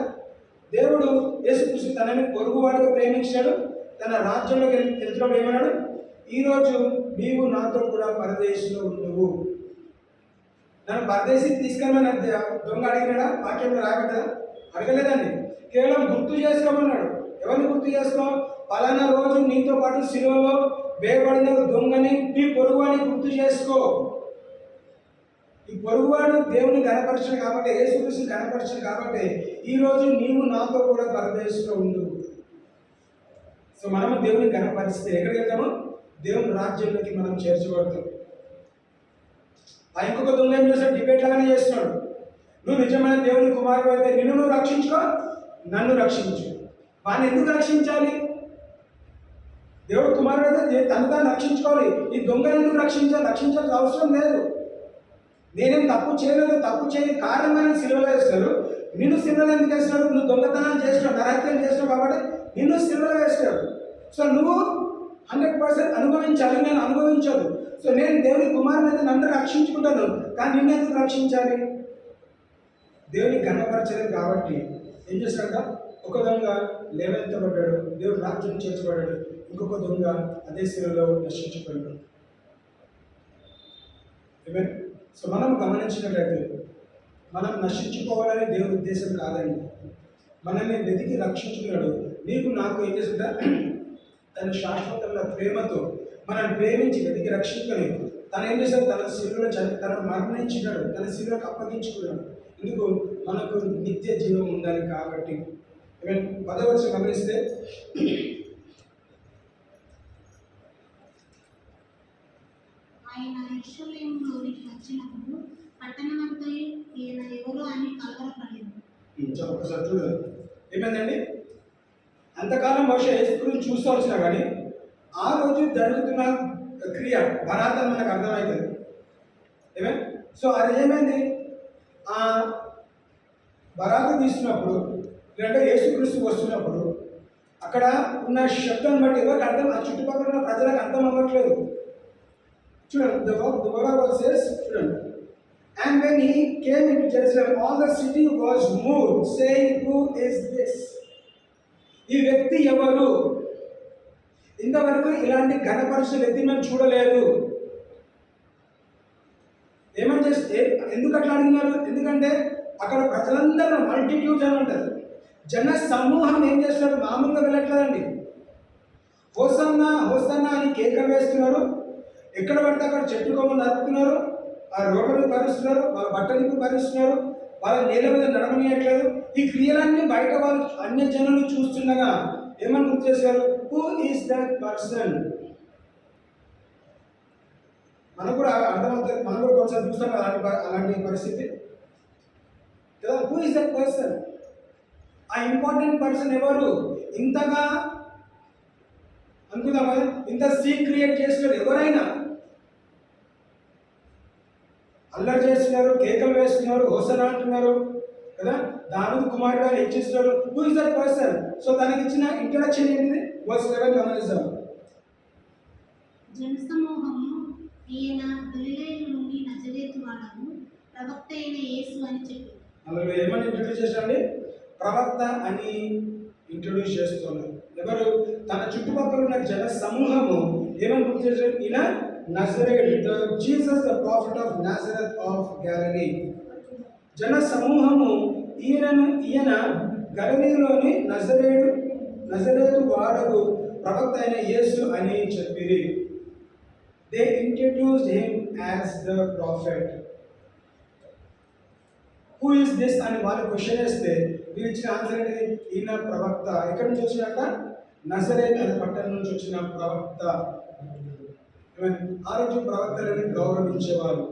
దేవుడు యేసుక్రీస్తు తనని పొరుగువాడుగా ప్రేమించాడు. తన రాజ్యంలోకి వెళ్తున్నప్పుడు ఏమన్నాడు, ఈరోజు నీవు నాతో కూడా పరదేశంలో ఉండవు. నన్ను పరదేశికి తీసుకెళ్ళమని దొంగ అడిగినాడా? వాక్యంలో రాబడ్డా? అడగలేదండి. కేవలం గుర్తు చేసుకోమన్నాడు. ఎవరిని గుర్తు చేసుకో? పలానా రోజు నీతో పాటు శిలువలో వేయబడిన దొంగని, నీ పొరుగువాడిని గుర్తు చేసుకో. ఈ పొరుగువాడు దేవుని ఘనపరచను కాబట్టి, యేసుక్రీస్తుని ఘనపరచను కాబట్టి ఈరోజు నీవు నాతో కూడా పరదేశంలో ఉండు. సో మనము దేవుని ఘనపరిస్తే ఎక్కడికి వెళ్తాము? దేవుని రాజ్యంలోకి మనం చేర్చబడతాం. ఆ ఇంకొక దొంగ ఏం చేస్తాడు? డిబేట్ లాగానే చేస్తున్నాడు. నువ్వు నిజమైన దేవుని కుమారుడు అయితే నిన్ను నువ్వు రక్షించుకో, నన్ను రక్షించు. వాడిని ఎందుకు రక్షించాలి? దేవుడు కుమారుడు అయితే తను తాను రక్షించుకోవాలి. ఈ దొంగను ఎందుకు రక్షించాల్సిన అవసరం లేదు. నేనేం తప్పు చేయలేదు, తప్పు చేయని కారణమైన సిలువలో వేస్తారు. నిన్ను సిలువలో ఎందుకు వేస్తాడు? నువ్వు దొంగతనాలు చేసినావు, నరహత్యలు చేసినావు కాబట్టి నిన్ను సిలువలో వేస్తాడు. సో నువ్వు 100% అనుభవించాలి, నేను అనుభవించదు. సో నేను దేవుని కుమారుని అయితే నన్ను రక్షించుకుంటాను, కానీ నిన్ను ఎందుకు రక్షించాలి? దేవుని ఘనపరచలేదు కాబట్టి ఏం చేశాడంట? ఒక దొంగ లేవెత్తబడ్డాడు, దేవుడు రాజ్యం చేర్చబడ్డాడు. ఇంకొక దొంగ అదే శిలువలో నశించిపోయాడు. సో మనం గమనించినట్లయితే మనం నశించుకోవాలని దేవుని ఉద్దేశం కాదండి. మనల్ని వెతికి రక్షించుకున్నాడు. నీకు నాకు ఏం చేసిందా? తన శాశ్వతమైన ప్రేమతో మనల్ని ప్రేమించి వెతికి రక్షించుకొని తను ఏం చేశాడు? తన శిలువలో తను మరణించినాడు, తన శిలువకు అప్పగించుకున్నాడు. ఎందుకు? మనకు నిత్య జీవం ఉండాలి కాబట్టి. 10వ వచనం గమనిస్తే, ఆయన యెరూషలేములోనికి వచ్చినప్పుడు పట్టణమంతా ఈయన ఎవరు అని కలవరపడింది. ఒకసారి చూడండి ఏమైందండి. అంతకాలం బహుశా యేసుక్రీస్తుని చూస్తూ వచ్చినా కానీ ఆ రోజు జరుగుతున్న క్రియ బరాత్ మనకు అర్థమవుతుంది. ఏమే? సో అది ఏమైంది? ఆ బరాతు తీస్తున్నప్పుడు లేదంటే యేసుక్రీస్తు వస్తున్నప్పుడు అక్కడ ఉన్న శబ్దం బట్టి ఎవరికి అర్థం, ఆ చుట్టుపక్కల ఉన్న ప్రజలకు అర్థం అవ్వట్లేదు. చూడండి, the word of God says, చూడండి, and when he came into Jerusalem, all the city was moved, saying, who is this? ఈ వ్యక్తి ఎవరు? ఇంతవరకు ఇలాంటి ఘనపరిచిన వ్యక్తి మేము చూడలేదు. ఏమని చేస్తే ఎందుకు అట్లా అడిగినారు? ఎందుకంటే అక్కడ ప్రజలందరూ మల్టిట్యూడ్స్ అని ఉంటుంది. జన సమూహం ఏం చేస్తున్నారు? మామూలుగా వెళ్ళట్లేదండి. హోసన్నా హోసన్నా అని కేక వేస్తున్నారు. ఎక్కడ పడితే అక్కడ చెట్టు కొమ్మలు నరుకుతున్నారు, ఆ రోడ్లను భరిస్తున్నారు, వాళ్ళ బట్టలకు భరిస్తున్నారు, వాళ్ళ నేల మీద నడవనీయట్లేదు. ఈ క్రియలన్నీ బయట వాళ్ళు అన్య జనులు చూస్తుండగా ఏమని గుర్తు చేశారు? Who is that person? మనకు కూడా అర్థమవుతుంది, మనం కూడా కొంచెం చూస్తాం కదా అలాంటి పరిస్థితి కదా. Who is that person? ఆ ఇంపార్టెంట్ పర్సన్ ఎవరు? ఇంతగా అనుకుందాం కదా, ఇంత సీన్ క్రియేట్ చేస్తున్నారు. ఎవరైనా అల్లరి చేస్తున్నారు, కేకలు వేస్తున్నారు, హోసన అంటున్నారు కదా, దావీదు కుమారుడు అని హెచ్చిస్తున్నారు. Who is that person? So దానికి ఇచ్చిన ఇంట్రడక్షన్ ఏంటిది? వర్స్ 11 గమనిద్దాం. జనసమూహము ఈయన గలిలయ నుండి నజరేతు వాడను ప్రవక్త అయిన యేసు అని చెప్పి. అందులో ఏమని ఇంట్రడ్యూస్ చేశారండి? ప్రవక్త అని ఇంట్రడ్యూస్ చేస్తున్నారు. ఎవరు? తన చుట్టుపక్కల ఉన్న జన సమూహము ఏమని గుర్తు చేశారు? ఈయన నజరేతు, Jesus the prophet of Nazareth of Galilee. జన సమూహము ఈయన గలిలయలోని నజరేతు వాడకు ప్రవక్త అయిన యేసు అని చెప్పిరి. They introduced him as the profit. Who is this అని వాళ్ళు క్వశ్చన్ వేస్తే వీరు ఇచ్చిన ఆన్సర్ ఏంటి? ఈయన ప్రవక్త. ఎక్కడి నుంచి వచ్చినట్ట? నజరేత్ అనే పట్టణం నుంచి వచ్చిన ప్రవక్త. ఆ రోజు ప్రవక్తలని గౌరవించేవారు.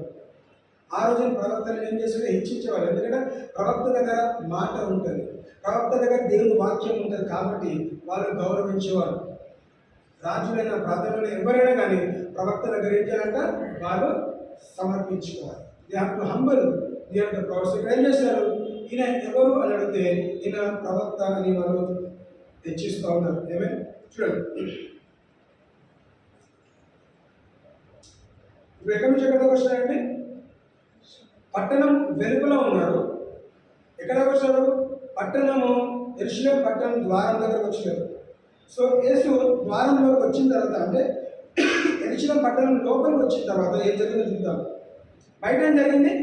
ఆ రోజున ప్రవక్తలను ఏం చేసేవారు? హెచ్చించేవారు. ఎందుకంటే ప్రవక్త దగ్గర మాట ఉంటుంది, ప్రవక్త దగ్గర దేవుని వాక్యం ఉంటుంది కాబట్టి వాళ్ళు గౌరవించేవారు. రాజులైన ప్రాంతంలో ఎవరైనా కానీ ప్రవక్త దగ్గర ఏం చేయాలంట? వాళ్ళు సమర్పించుకోవాలి. They have to humble near the prophet. ఇక్కడ ఏం చేస్తారు? ఈయన ఎవరు అని అడిగితే ఈయన ప్రవక్త అని వాళ్ళు హెచ్చిస్తూ ఉన్నారు. ఏమైనా చూడండి, ఇప్పుడు ఎక్కడి నుంచి ఎక్కడికి వస్తారండి? పట్టణం వెలుగులో ఉన్నారు. ఎక్కడికి వచ్చారు? పట్టణము యెరూషలేము పట్టణం ద్వారం దగ్గరకు వచ్చారు. సో యేసు ద్వారంలోకి వచ్చిన తర్వాత, అంటే యెరూషలేము పట్టణం లోపలికి వచ్చిన తర్వాత ఏం జరిగిందో చూద్దాం. బయట ఏం జరిగింది?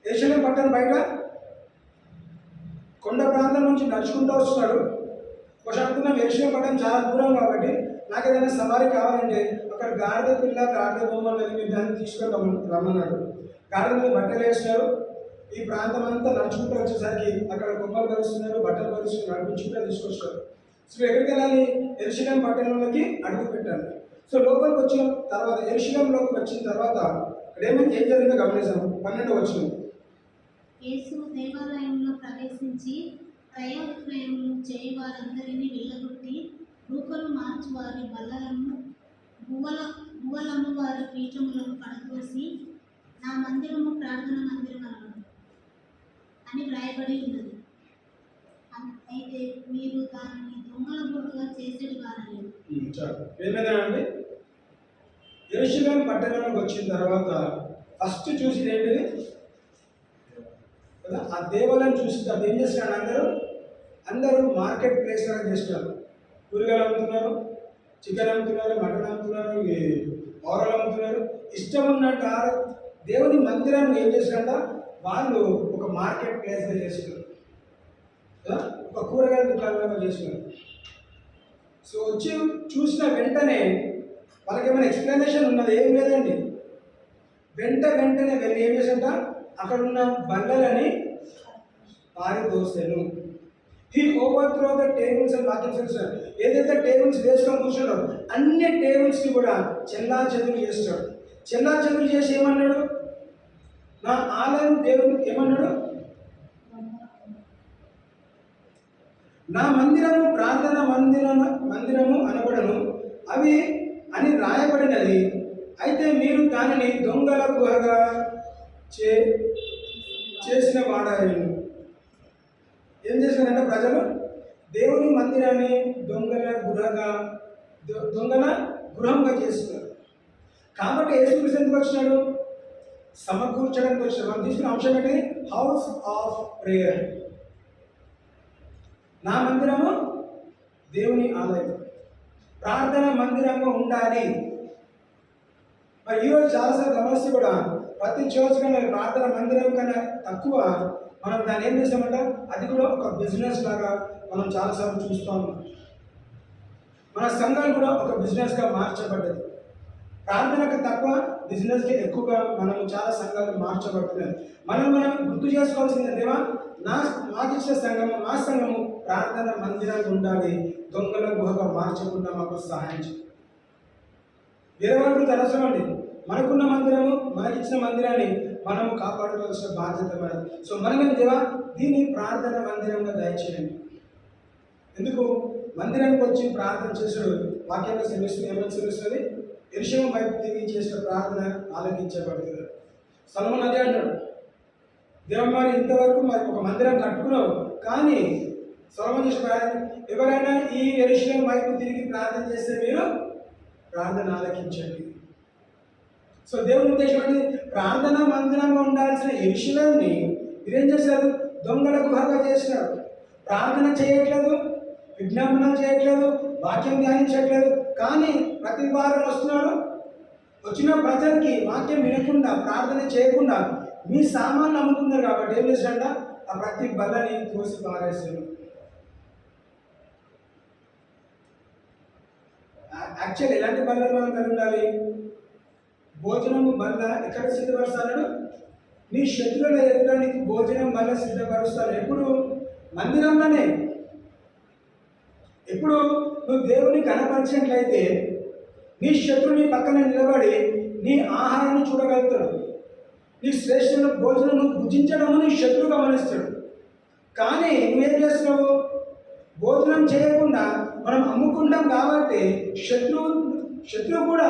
యెరూషలేము పట్టణం బయట కొండ ప్రాంతం నుంచి నడుచుకుంటూ వస్తున్నాడు. కొంచెం అనుకున్నాం యెరూషలేము పట్టణం చాలా దూరం కాబట్టి నాకు ఏదైనా సవారీ కావాలంటే అక్కడ గాడిద పిల్ల, గాడిద బొమ్మ అనేది మీరు దాన్ని తీసుకొని రమ్మన్నాడు. గాడిద మీద బట్టలు వేస్తున్నారు. ఈ ప్రాంతం అంతా నడుచుకుంటూ వచ్చేసరికి అక్కడ కొమ్మలు కలుస్తున్నారు, బట్టలు కలుస్తున్నారు, నడిపించుకుంటూ తీసుకొస్తారు. సో ఎక్కడికి వెళ్ళాలి? యెరూషలేము పట్టణంలోకి అడుగు పెట్టాలి. సో లోపలికి వచ్చిన తర్వాత, యెరూషలేములోకి వచ్చిన తర్వాత ఇక్కడ ఏం జరిగిందో గమనించాం. 12వ వచనం. యేసు దేవాలయంలో ప్రవేశించి క్రయ విక్రయములు చేయి వారందరినీ వెళ్ళగొట్టి రూకలు మార్చి వారి బల్లలను గువ్వలమ్ము వారి పీఠములను పడతోసి నా మందిరము ప్రార్థన మందిరం అని వ్రాయబడి ఉన్నది. అయితే మీరు దానిని దొంగల గుడిగా చేసేది వారని. ఏమైందండి? యెరూషలేము పట్టణంలోకి వచ్చిన తర్వాత ఫస్ట్ చూసింది ఏంటిది కదా? ఆ దేవాలయం చూసిన తర్వాత ఏం చేస్తున్నారు? అందరూ మార్కెట్ ప్లేస్ లాగా చేస్తున్నారు. కూరగాయలు అమ్ముతున్నారు, చికెన్ అమ్ముతున్నారు, మటన్ అమ్ముతున్నారు, కూరలు అమ్ముతున్నారు. ఇష్టం ఉన్నట్టు దేవుని మందిరాన్ని ఏం చేసినట్ట? వాళ్ళు ఒక మార్కెట్ ప్లేస్గా చేస్తున్నారు కదా, ఒక కూరగాయల దుకాణంగా చేస్తున్నారు. సో వచ్చి చూసిన వెంటనే వాళ్ళకి ఏమైనా ఎక్స్ప్లెనేషన్ ఉన్నది? ఏం లేదండి. వెంటనే వెళ్ళి ఏం చేసంట? అక్కడ ఉన్న బల్లలని పారిదోసెను. హీ ఓవర్త్రో ద టేబుల్స్ అని వాక్యం చేస్తాడు. ఏదైతే టేబుల్స్ వేసుకొని కూర్చున్నాడో అన్ని టేబుల్స్ని కూడా చెల్లా చెదురు చేస్తాడు. చెల్లా చెదురు చేసి ఏమన్నాడు? నా ఆలయం దేవుడు ఏమన్నాడు? నా మందిరము ప్రార్థన మందిరము అనబడను అవి అని రాయబడినది. అయితే మీరు దానిని దొంగల గుహగా చేసిన వాడారు. ఏం చేశారంటే ప్రజలు దేవుని మందిరాన్ని దొంగల గృహంగా చేస్తున్నారు. కాబట్టి యేసుక్రీస్తు ఎందుకు వచ్చినాడు? సమకూర్చడానికి వచ్చినాడు. మనం తీసుకున్న అంశం ఏంటి? House of prayer. నా మందిరము దేవుని ఆలయం, ప్రార్థన మందిరంగా ఉండాలి. మరి ఈరోజు చాలాసార్లు గమనిస్తే కూడా ప్రతి చర్చ్ కన్నా ప్రార్థన మందిరం కన్నా తక్కువ మనం దాన్ని ఏం చేస్తామంట? అది కూడా ఒక బిజినెస్ లాగా మనం చాలాసార్లు చూస్తూ ఉన్నాం. మన సంఘాలు కూడా ఒక బిజినెస్గా మార్చబడ్డది. ప్రార్థనకు తక్కువ, బిజినెస్కి ఎక్కువగా మనం చాలా సంఘాలు మార్చబడుతున్నాయి. మనం గుర్తు చేసుకోవాల్సింది, దేవా మాకు ఇచ్చిన సంఘము, మా సంఘము ప్రార్థన మందిరంగా ఉండాలి, దొంగల గుహగా మార్చకుండా మాకు సహాయం చేయండి. వేరే వాళ్ళు అవసరం అండి. మనకున్న మందిరము, మనకిచ్చిన మందిరాన్ని మనము కాపాడుకోవాల్సిన బాధ్యత మనది. సో మనమేం దేవా దీన్ని ప్రార్థన మందిరంగా దయచేయండి. ఎందుకు మందిరానికి వచ్చి ప్రార్థన చేసాడు వాక్యంలో శ్రమిస్తుంది, ఏమని శ్రమిస్తుంది? యెరూషలేము వైపు తిరిగి చేసిన ప్రార్థన ఆలకించబడుతుంది. సొలొమోను అదే అంటాడు, దేవా మరి ఇంతవరకు మరి ఒక మందిరం కట్టుకున్నావు, కానీ సొలొమోను చేసిన ప్రార్థన, ఎవరైనా ఈ యెరూషలేము వైపు తిరిగి ప్రార్థన చేస్తే మీరు ప్రార్థన ఆలకించండి. సో దేవుని ఉద్దేశం అంటే ప్రార్థన మందిరంగా ఉండాల్సిన యెరూషలేముని మీరేం చేశారు? దొంగల గుహగా చేసినారు. ప్రార్థన చేయట్లేదు, విజ్ఞాపనం చేయట్లేదు, వాక్యం ధ్యానించట్లేదు. కానీ ప్రతి వారం వస్తున్నాడు, వచ్చిన ప్రజలకి వాక్యం వినకుండా, ప్రార్థన చేయకుండా మీ సామాన్లు అమ్ముకున్నారు కాబట్టి ఏం చేశాడ? ఆ ప్రతి బల్లని తోసి పారేశారు. యాక్చువల్ ఎలాంటి బల్లలు మనం కలిగి ఉండాలి? భోజనము బల్ల ఎక్కడ సిద్ధపరుస్తాడు? నీ శత్రువుల ఎదుట నీకు భోజనం బల్ల సిద్ధపరుస్తాడు. ఎప్పుడు? మందిరంలోనే. ఎప్పుడు నువ్వు దేవుని కనపరిచినట్లయితే నీ శత్రువుని పక్కన నిలబడి నీ ఆహారాన్ని చూడగలుగుతాడు. నీ శ్రేష్ఠమైన భోజనం నువ్వు భుజించడం నీ శత్రువు గమనిస్తాడు. కానీ నువ్వేం చేస్తున్నావు? భోజనం చేయకుండా మనం అమ్ముకుంటాం కాబట్టి శత్రువు కూడా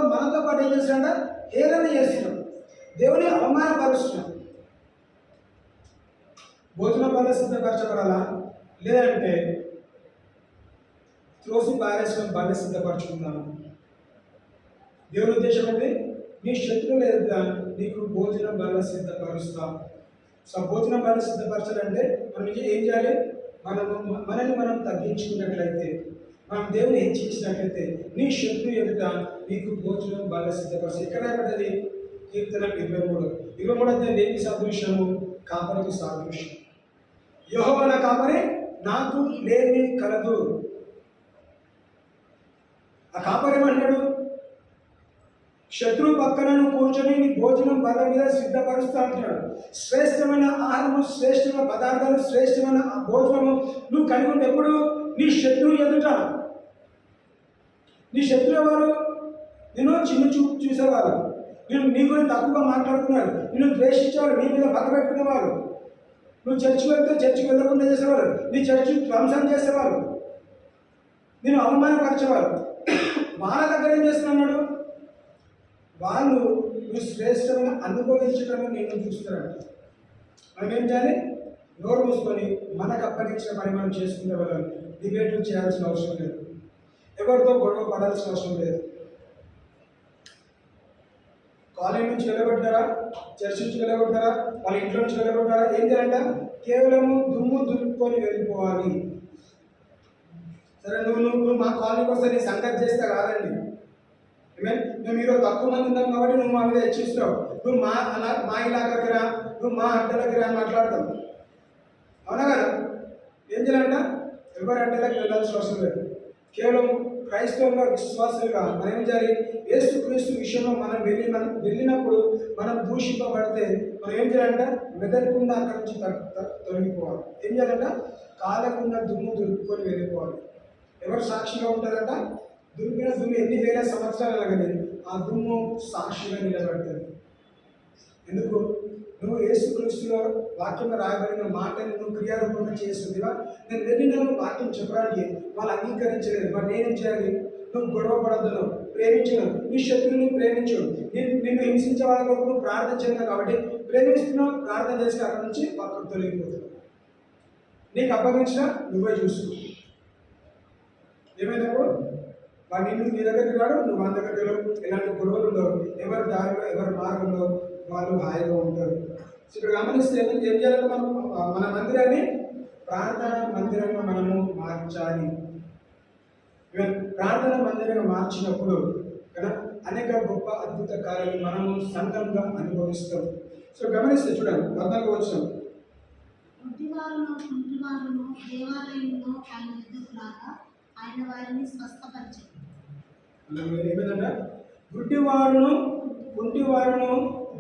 మనతో పాటు ఏం చేస్తున్నాడ? హేళన చేస్తున్నాడు, దేవుని అవమానపరుస్తున్నాడు. భోజనం వల్ల సిద్ధపరచబడాలా? లేదంటే త్రోసి పారేసిన బల్ల సిద్ధపరచుకుందాము. దేవుని ఉద్దేశం అంటే నీ శత్రువులు ఎదుట నీకు భోజనం బల్ల సిద్ధపరుస్తాం. సో భోజనం బల్ల సిద్ధపరచాలంటే మనం ఏం చేయాలి? మనల్ని మనం తగ్గించుకున్నట్లయితే, మనం దేవుని హెచ్చించినట్లయితే నీ శత్రువు ఎదుట నీకు భోజనం బల్ల సిద్ధపరచు. ఎక్కడ పడ్డది? కీర్తన 23 అంటే దేనికి సాదృశ్యము? కాపరికి సాదృశ్యం. యెహోవా నా కాపరి, నాకు లేమి కలదు. ఆ కాపరి ఏమంటాడు? శత్రువు పక్కన నువ్వు కూర్చొని నీ భోజనం బల్ల మీద సిద్ధపరుస్తా అంటున్నాడు. శ్రేష్టమైన ఆహారము, శ్రేష్టమైన పదార్థాలు, శ్రేష్టమైన భోజనము నువ్వు కలిగి ఉంటే ఎప్పుడు? నీ శత్రువు ఎదుట. నీ శత్రువు ఎవరు? నేను చిన్న చూపు చూసేవారు, నేను నీ గురించి తక్కువగా మాట్లాడుతున్నారు, నిన్ను ద్వేషించేవారు, నీ మీద పగ పెట్టుకునేవారు, నువ్వు చర్చికి వెళ్తే చర్చికి వెళ్ళకుండా చేసేవారు, నీ చర్చి ధ్వంసం చేసేవారు, నేను అవమానపరిచేవారు. వాళ్ళ దగ్గర ఏం చేస్తున్నాడు? వాళ్ళు నువ్వు శ్రేష్టమైన అనుభవించడంలో నేను చూస్తున్నాడు. మనం ఏం చేయాలి? నోరు మూసుకొని మనకు అప్పగించిన పని మనం చేసుకునే వాళ్ళని డిబేట్లు చేయాల్సిన అవసరం లేదు, ఎవరితో గొడవ పడాల్సిన అవసరం లేదు. కాలేజ్ నుంచి వెళ్ళగొట్టారా, చర్చ్ నుంచి వెళ్ళగొట్టారా, వాళ్ళ ఇంట్లో నుంచి వెళ్ళగొట్టారా, ఏం చేయాలంట? కేవలము దుమ్ము దులుపుకొని వెళ్ళిపోవాలి. సరే, నువ్వు మా కాలనీకి వస్తే నీ సంగతి చేస్తే కాదండి. మేము ఈరోజు తక్కువ మంది ఉన్నాం కాబట్టి నువ్వు మా మీద హెచ్చిస్తావు, నువ్వు మా ఇలాకాకి రా, నువ్వు మా అడ్డలకి రా మాట్లాడతావు. అవునా కదా? ఏం చేయాలంట? ఎవరి అడ్డలకి వెళ్ళాల్సిన అవసరం లేదు. కేవలం క్రైస్తవులుగా, విశ్వాసులుగా మనం ఏం చేయాలి? యేసుక్రీస్తు విషయంలో మనం వెళ్ళినప్పుడు మనం దూషింపబడితే మనం ఏం చేయాలంట? మెదలకుండా అక్కడి నుంచి తొలగిపోవాలి. ఏం చేయాలంట? కాలకుండా దుమ్ము దులుపుకొని వెళ్ళిపోవాలి. ఎవరు సాక్షిగా ఉంటారంట? దుమ్మిన దుమ్ము ఎన్ని వేల సంవత్సరాలు అలాగనే ఆ దుమ్ము సాక్షిగా నిలబడుతుంది. ఎందుకు? నువ్వు యేసుక్రీస్తులో వాక్యంలో రాయబడిన మాటని నువ్వు క్రియారూపంగా చేస్తుందివా? నేను వెళ్ళినాను వాక్యం చెప్పడానికి, వాళ్ళు అంగీకరించలేదు. మరి నేనేం చేయాలి? నువ్వు గొడవ పడద్దు, ప్రేమించను, నీ శత్రువుని ప్రేమించు, నిన్ను హింసించే వాళ్ళ కొరకు నువ్వు ప్రార్థన చేయను కాబట్టి ప్రేమిస్తున్నావు, ప్రార్థన చేసి అక్కడి నుంచి పక్కకు తొలగిపోతావు. నీకు అప్పగించిన నువ్వే చూసుకో. ఏమైనప్పుడు వాడు నీ దగ్గరికి రాడు, నువ్వు వాళ్ళ దగ్గరికి వెళ్ళవు. ఎలాంటి గొడవలు ఉండవు, ఎవరి దారిలో ఎవరి మార్గంలో వాళ్ళు హాయిగా ఉంటారు. సో ఇక్కడ గమనిస్తే ఏం చేయాలంటే మన మందిరాన్ని ప్రార్థన మందిరంగా మనము మార్చాలి. ప్రార్థన మందిరంగా మార్చినప్పుడు కదా అనేక గొప్ప అద్భుత కార్యాలు మనము సంఘంగా అనుభవిస్తాం. సో గమనిస్తే చూడండి 14 వచనం. దేవాలయంలో ఆయన ఎదుగులాగా ఆయన వారిని స్వస్థపరిచారు. ఏమిటంట? కుంటివారును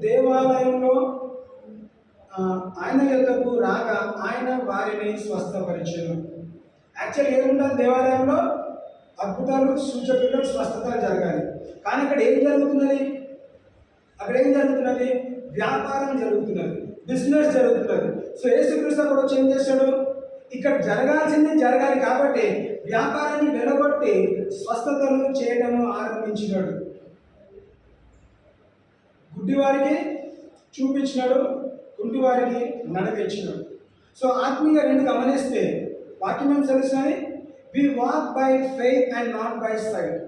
దేవాలయంలో ఆయన యొద్దకు రాగా ఆయన వారిని స్వస్థపరిచారు. యాక్చువల్ ఏముండాలి? దేవాలయంలో అద్భుతాలు, సూచకులు, స్వస్థతలు జరగాలి. కానీ ఇక్కడ ఏం జరుగుతున్నది? అక్కడ ఏం జరుగుతున్నది? వ్యాపారం జరుగుతున్నది, బిజినెస్ జరుగుతున్నది. సో యేసుక్రీస్తు అక్కడ వచ్చి ఏం చేస్తాడు? ఇక్కడ జరగాల్సింది జరగాలి కాబట్టి వ్యాపారాన్ని వెలగొట్టి స్వస్థతలు చేయడం ఆరంభించినాడు. గుడ్డివారికి చూపించినాడు, కుంటివారికి నడిపించినాడు. సో ఆత్మీయ రెండు గమనిస్తే వాక్యం ఏం తెలుస్తుంది? We walk by faith and not by sight.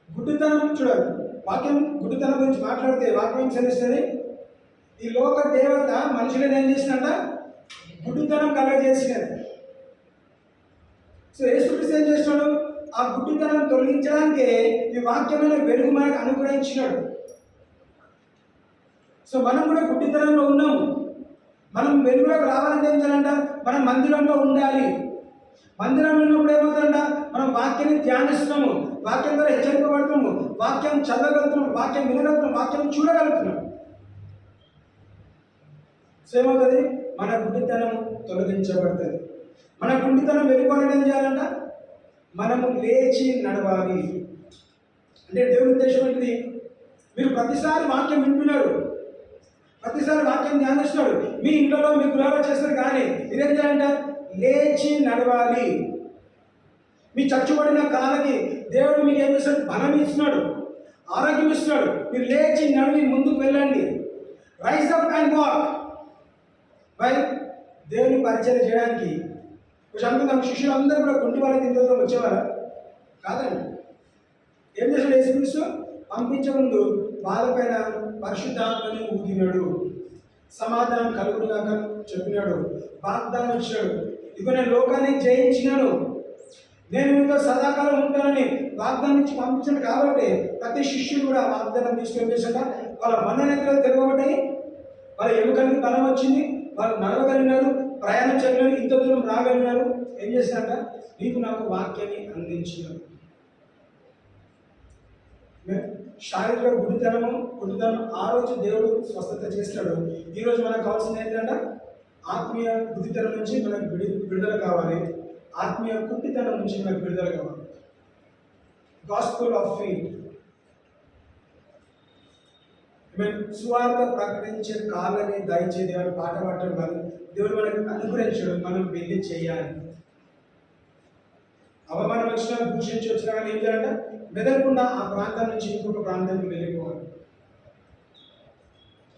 గుడ్డితనం చూడాలి. వాక్యం గుడ్డితనం గురించి మాట్లాడితే వాక్యం ఏం తెలుస్తుంది? ఈ లోక దేవత మనుషులను ఏం చేసినట్ట? గుడ్డితనం కలగజేసినది. సో యేసుక్రీస్తు ఏం చేస్తున్నాడు? ఆ గుడ్డితనం తొలగించడానికే ఈ వాక్యమైన వెలుగు మనకు అనుగ్రహించినాడు. సో మనం కూడా గుడ్డితనంలో ఉన్నాము. మనం వెలుగులోకి రావాలంటే ఏం చేయాలంట? మనం మందిరంలో ఉండాలి. మందిరంలో ఉన్నప్పుడు ఏమవుతుందంట? మనం వాక్యాన్ని ధ్యానిస్తున్నాము, వాక్యం ద్వారా హెచ్చరింపబడుతున్నాము, వాక్యం చదవగలుగుతున్నాం, వాక్యం వినగలుగుతున్నాం, వాక్యం చూడగలుగుతున్నాం. సో ఏమవుతుంది? మన గుడ్డితనం తొలగించబడుతుంది. మన గుడ్డితనం వెళ్ళిపోవాలని ఏం చేయాలంట? మనము లేచి నడవాలి. అంటే దేవుని ఉద్దేశం ఏంటిది? మీరు ప్రతిసారి వాక్యం వింటున్నారు, ప్రతిసారి వాక్యం ధ్యానిస్తున్నాడు, మీ ఇంట్లో మీ గృహాలు చేస్తారు, కానీ మీరేం చేయాలంట? లేచి నడవాలి. మీ చచ్చుబడిన కాలకి దేవుడు మీకు ఏం చేస్తాడు? బలం ఇస్తున్నాడు, ఆరోగ్యం ఇస్తున్నాడు. మీరు లేచి నడివి ముందుకు వెళ్ళండి. Rise up and walk. బై దేవుని పరిచయం చేయడానికి అనుకుందాం, శిష్యులు అందరూ కూడా కుంటి వాళ్ళకి ఇంట్లో వచ్చేవారా? కాదండి. ఏం చేశాడు యేసుక్రీస్తు? పంపించే ముందు వాళ్ళపైన పరిశుద్ధాత్మని ఊదినాడు, సమాధానం కలుగునుగాక చెప్పినాడు, వాగ్దానం ఇచ్చాడు. ఇక నేను లోకాన్ని జయించినాను, నేను మీతో సదాకాలం ఉంటానని వాగ్దానం ఇచ్చి పంపించాడు. కాబట్టి ప్రతి శిష్యుడు కూడా వాగ్దానం తీసుకొని చేశాక వాళ్ళ మన్ననెక్కలు తిరగబడ్డాయి, వాళ్ళ ఎముకలకి బలం వచ్చింది, వాళ్ళు నడవగలిగినారు, ప్రయాణం చేయగలిగినారు, ఇంత దూరం రాగలిగినారు. ఏం చేశాక? నీకు నాకు వాక్యాన్ని అందించినారు. శారీరక గుడ్డితనం ఆ రోజు దేవుడు స్వస్థత చేస్తాడు. ఈరోజు మనకు కావాల్సింది ఏంటంటే ఆత్మీయ గుడ్డితనం నుంచి మనకు విడుదల కావాలి, ఆత్మీయ గుడ్డితనం నుంచి మనకు విడుదల కావాలి. Gospel of faith. సువార్త ప్రకటించే కాళ్ళని దయచేది అని పాట పాడటం కాదు, దేవుడు మనకు అనుగ్రహించడం, మనం వెళ్ళి చేయాలి. అవమానం వచ్చినా, దూషించి వచ్చినా కానీ ఏం చేయాలంటే మెదలకుండా ఆ ప్రాంతం నుంచి ఇంకొక ప్రాంతానికి వెళ్ళిపోవాలి.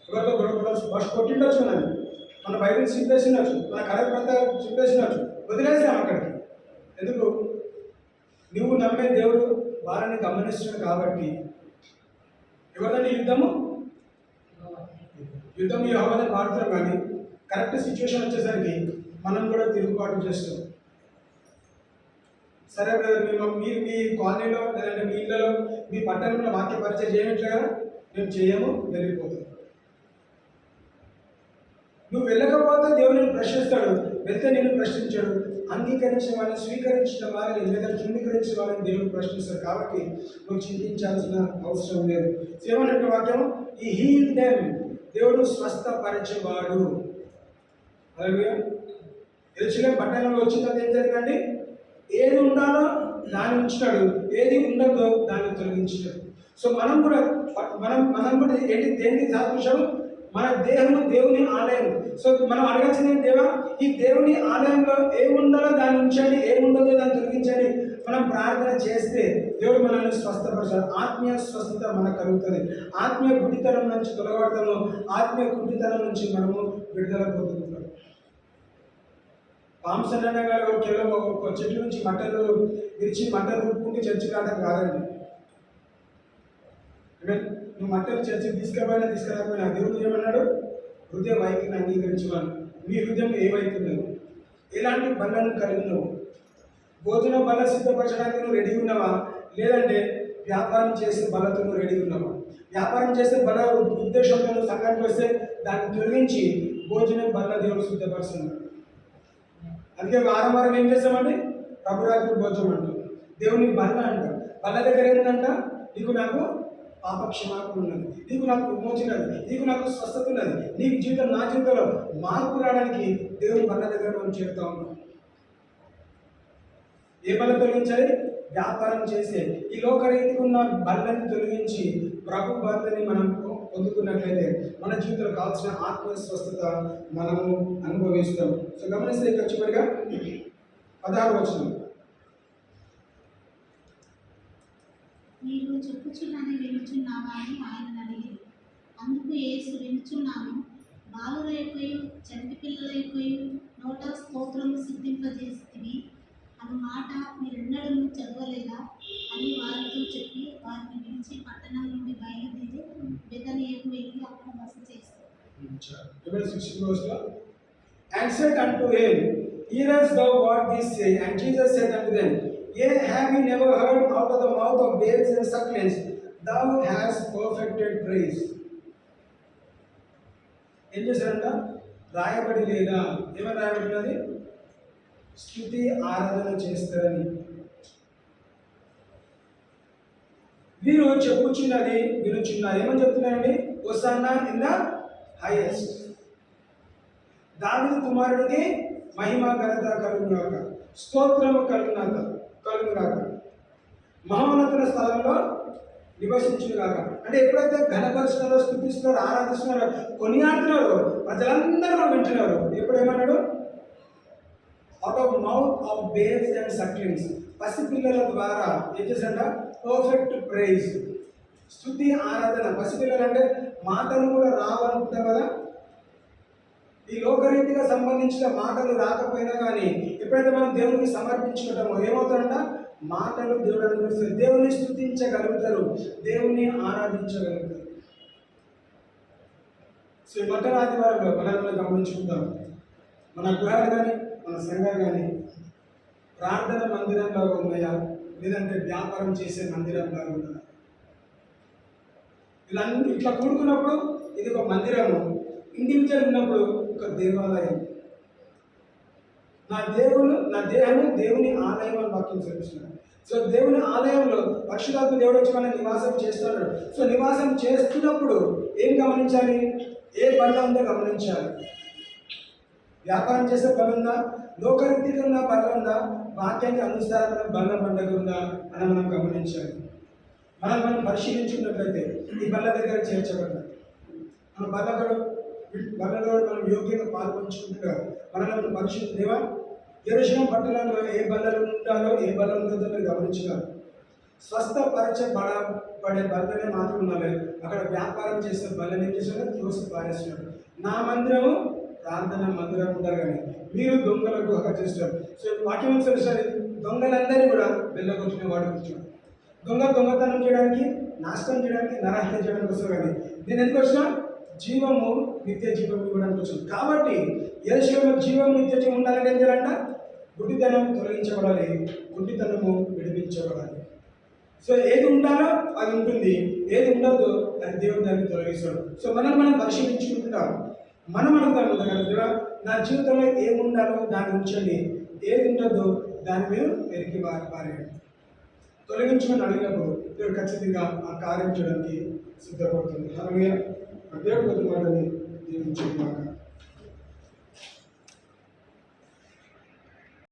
ఎవరితో గొడవ బస్ కొట్టిండొచ్చు, మన బైబిల్ చింపేసి ఉండొచ్చు, మన కరెక్ట్ చింపేసి ఉండొచ్చు, వదిలేసాం అక్కడికి. ఎందుకు? నువ్వు నమ్మే దేవుడు వారిని గమనిస్తున్నాడు కాబట్టి. ఎవరిదండి యుద్ధము? యుద్ధం యెహోవానే పాడుతున్నాం, కానీ కరెక్ట్ సిచ్యువేషన్ వచ్చేసరికి మనం కూడా తిరుగుబాటు చేస్తాం. సరే బ్రదర్, మీరు మీ కాలనీలో లేదంటే మీ ఇళ్ళలో మీ పట్టణంలో వాక్య పరిచయం చేయనట్లు కదా, మేము చేయము, వెళ్ళిపోతాం. నువ్వు వెళ్ళకపోతే దేవుడు నేను ప్రశ్నిస్తాడు, వెళ్తే నేను ప్రశ్నించాడు. అంగీకరించిన వాళ్ళని, స్వీకరించిన వాళ్ళని లేదా ధృవీకరించిన వాళ్ళని దేవుడు ప్రశ్నిస్తాడు. కాబట్టి నువ్వు చింతించాల్సిన అవసరం లేదు. ఏమన్నట్టు వాక్యం? ఈ హీల్ దెమ్, దేవుడు స్వస్థపరిచేవాడు. అలాగే ఎరుచుగా పట్టణంలో వచ్చిన తర్వాత ఏం జరిగిందండి? ఏది ఉండాలో దాన్ని ఉంచినాడు, ఏది ఉండదో దాన్ని తొలగించినాడు. సో మనం కూడా ఏంటి? దేనికి సాదృశ్యం? మన దేహము దేవుని ఆలయం. సో మనం అడగాల్సింది దేవా, ఈ దేవుని ఆలయంలో ఏముండాలో దాన్ని ఉంచండి, ఏముండదో దాన్ని తొలగించండి. మనం ప్రార్థన చేస్తే దేవుడు మనల్ని స్వస్థపరుస్తాడు. ఆత్మీయ స్వస్థత మనకు కలుగుతుంది. ఆత్మీయ గుడ్డితనం నుంచి తొలగబడతాము, ఆత్మీయ గుడ్డితనం నుంచి మనము విడుదల పొందుకుంటాం. పాంసన్న గారు కేవలం ఒక చెట్టు నుంచి మంటలు విరిచి మంటలు ఊపుకుంటే చర్చి రావడం కాదండి. నువ్వు మంటలు చర్చికి తీసుకురాకపోయినా దేవుడు ఏమన్నాడు? హృదయ వైఖరిని అంగీకరించున్నాను. మీ హృదయం ఏమైతుందో, ఎలాంటి బలను కలిగి ఉన్నావు? భోజన బల సిద్ధపరచడానికి నువ్వు రెడీ ఉన్నావా, లేదంటే వ్యాపారం చేసే బలతో నువ్వు రెడీ ఉన్నావా? వ్యాపారం చేసే బల ఉద్దేశంతో నువ్వు సంఘానికి వస్తే దాన్ని తొలగించి భోజనం బల దేవుడు సిద్ధపరుస్తున్నాడు. అందుకే వారం ఏం చేస్తామండి? ప్రభురాత్రి భోజనం అంటాం, దేవుని బల్ల అంటాం. బల్ల దగ్గర ఏంటంట? నీకు నాకు పాపక్షమాపణ ఉన్నది, నీకు నాకు విమోచన ఉన్నది, నీకు నాకు స్వస్థత ఉన్నది, నీకు జీవితం నా జీవితంలో మార్పు రావడానికి దేవుని బల్ల దగ్గర మనం చేరుతా ఉన్నాం. ఏ బల తొలగించాలి? వ్యాపారం చేసే ఈ లోకరీతికి ఉన్న బంధని తొలగించి ప్రభు బంధని మనం పొందుకున్నట్లయితే మన జీవితంలో కావాల్సిన ఆత్మ స్వస్థత మనము అనుభవిస్తాం. సో గమనిస్తే ఇక్కడ చివరిగా 16వ వచనం. నీవు చెప్పుచున్నది వినుచున్నావా అని ఆయన అడిగారు. అందుకు యేసు, వినుచున్నాను. బాలుల యొక్కయు చంటి పిల్లల యొక్కయు నోట స్తోత్రము సిద్ధింపజేసితివి అను మాట మీరెన్నడూ చదవలేదా అని వారితో చెప్పి వారిని పిలిచి పట్టణం నుండి బయలుదేరి బెతనియకు వెళ్ళి అక్కడ బస చేస్తారు. And said unto him, Hearest thou what these say? And Jesus said unto them, Yea, have ye never heard out of the mouth of babes and sucklings, thou hast perfected praise? ఏం చేశారంట? రాయబడి లేదా? ఏమని రాయబడినది? స్తుతి ఆరాధన చేస్తారని. వీరు చెప్పుచున్నది వినుచున్నారు. ఏమని చెప్తున్నారండి? Hosanna in the highest. దావీదు కుమారుడికి మహిమ ఘనత కలుగుగాక, స్తోత్రము కలుగుగాక, మహోన్నతుల స్థలంలో నివసించుగాక. అంటే ఎప్పుడైతే ఘనపరుస్తున్నారో, స్తుతిస్తున్నారో, ఆరాధిస్తున్నారో, కొనియాడుతున్నారో ప్రజలందరూ వింటున్నారు. ఎప్పుడు ఏమన్నాడు? Out of mouth of babes and sucklings, పసిపిల్లల ద్వారా ఏం చేశారంట? పర్ఫెక్ట్ ప్రైజ్, స్తుతి ఆరాధన. పసిపిల్లలు అంటే మాటలు కూడా రావనుకుంటాం కదా. ఈ లోకరీతిగా సంబంధించిన మాటలు రాకపోయినా కానీ ఎప్పుడైతే మనం దేవునికి సమర్పించుకుంటామో ఏమవుతారంట? మాటలు దేవుడు అనుగ్రహిస్తారు. దేవుని స్తుతించగలుగుతారు, దేవుణ్ణి ఆరాధించగలుగుతారు. సో ఈ మొదటి ఆదివారంలో మనం గమనించుకుంటాం. మన గృహాలు కానీ మన సంఘాలు కానీ ప్రార్థన మందిరంలో ఉన్నాయా, లేదంటే వ్యాపారం చేసే మందిరంలో ఉన్నాయా? ఇట్లా కూడుకున్నప్పుడు ఇది ఒక మందిరము, ఇండివిజువల్ ఉన్నప్పుడు ఒక దేవాలయం. నా దేహము దేవుని ఆలయం అని వాక్యం చూపిస్తున్నాడు. సో దేవుని ఆలయంలో పరిశుద్ధాత్మ దేవుడు వచ్చి మనం నివాసం చేస్తున్నాడు. సో నివాసం చేస్తున్నప్పుడు ఏం గమనించాలి? ఏ బల్ల ఉందో గమనించాలి. వ్యాపారం చేసే బల్ల ఉందా, లోకరీతిగా ఉన్న బల్ల ఉందా, వాక్యానికి అనుసారమైన బల్ల పండుగ ఉందా అని మనం గమనించాలి. మనం పరిశీలించుకున్నట్లయితే ఈ బల్ల దగ్గర చేర్చబడ్డారు. మన బల్లలో మనం యోగ్యంగా పాల్పంచుకుంటుగా మనల్ని పరిశుద్ధ దేవా, యెరూషలేము పట్టణంలో ఏ బల్లలు ఉండాలో ఏ బల్ల ఉంటుందో మీరు గమనించారు. స్వస్థపరచబడే బల్లనే మాత్రం ఉండాలి. అక్కడ వ్యాపారం చేసే బల్లని చేసిన తోసి పారేస్తున్నాడు. నా మందిరము ప్రార్థన మందిరం ఉండాలి, కానీ మీరు దొంగల గుహ చేస్తారు. సో వాక్యం సరే, దొంగలందరినీ కూడా వెళ్ళగొట్టిన వాడు కూర్చోడు. దొంగతనం చేయడానికి, నాశనం చేయడానికి, నరహత్య చేయడానికి వస్తారు. కానీ నేను ఎందుకు వచ్చినా? జీవము, నిత్య జీవం ఇవ్వడానికి వచ్చింది. కాబట్టి యెరూషలేములో జీవం, నిత్య జీవం ఉండాలంటే ఏం చేయాలంట? గుడ్డితనం తొలగించబడాలి, గుడ్డితనము విడిపించబడాలి. సో ఏది ఉండాలో అది ఉంటుంది, ఏది ఉండదో అది దేవుడు దాన్ని తొలగిస్తాడు. సో మనం పరిశీలించుకుంటున్నాం. మనం అడుగుతాం కదా, నా జీవితంలో ఏమి ఉండాలో దాన్ని ఉంచండి, ఏది ఉండదో దాని మీద పెరిగి పారేయండి. తొలగించమని అడిగినప్పుడు దేవుడు ఖచ్చితంగా ఆ కార్యం చేయడానికి సిద్ధపడుతుంది. అలాగే దేవుడు కొద్ది మాటని దీవించుకున్నాక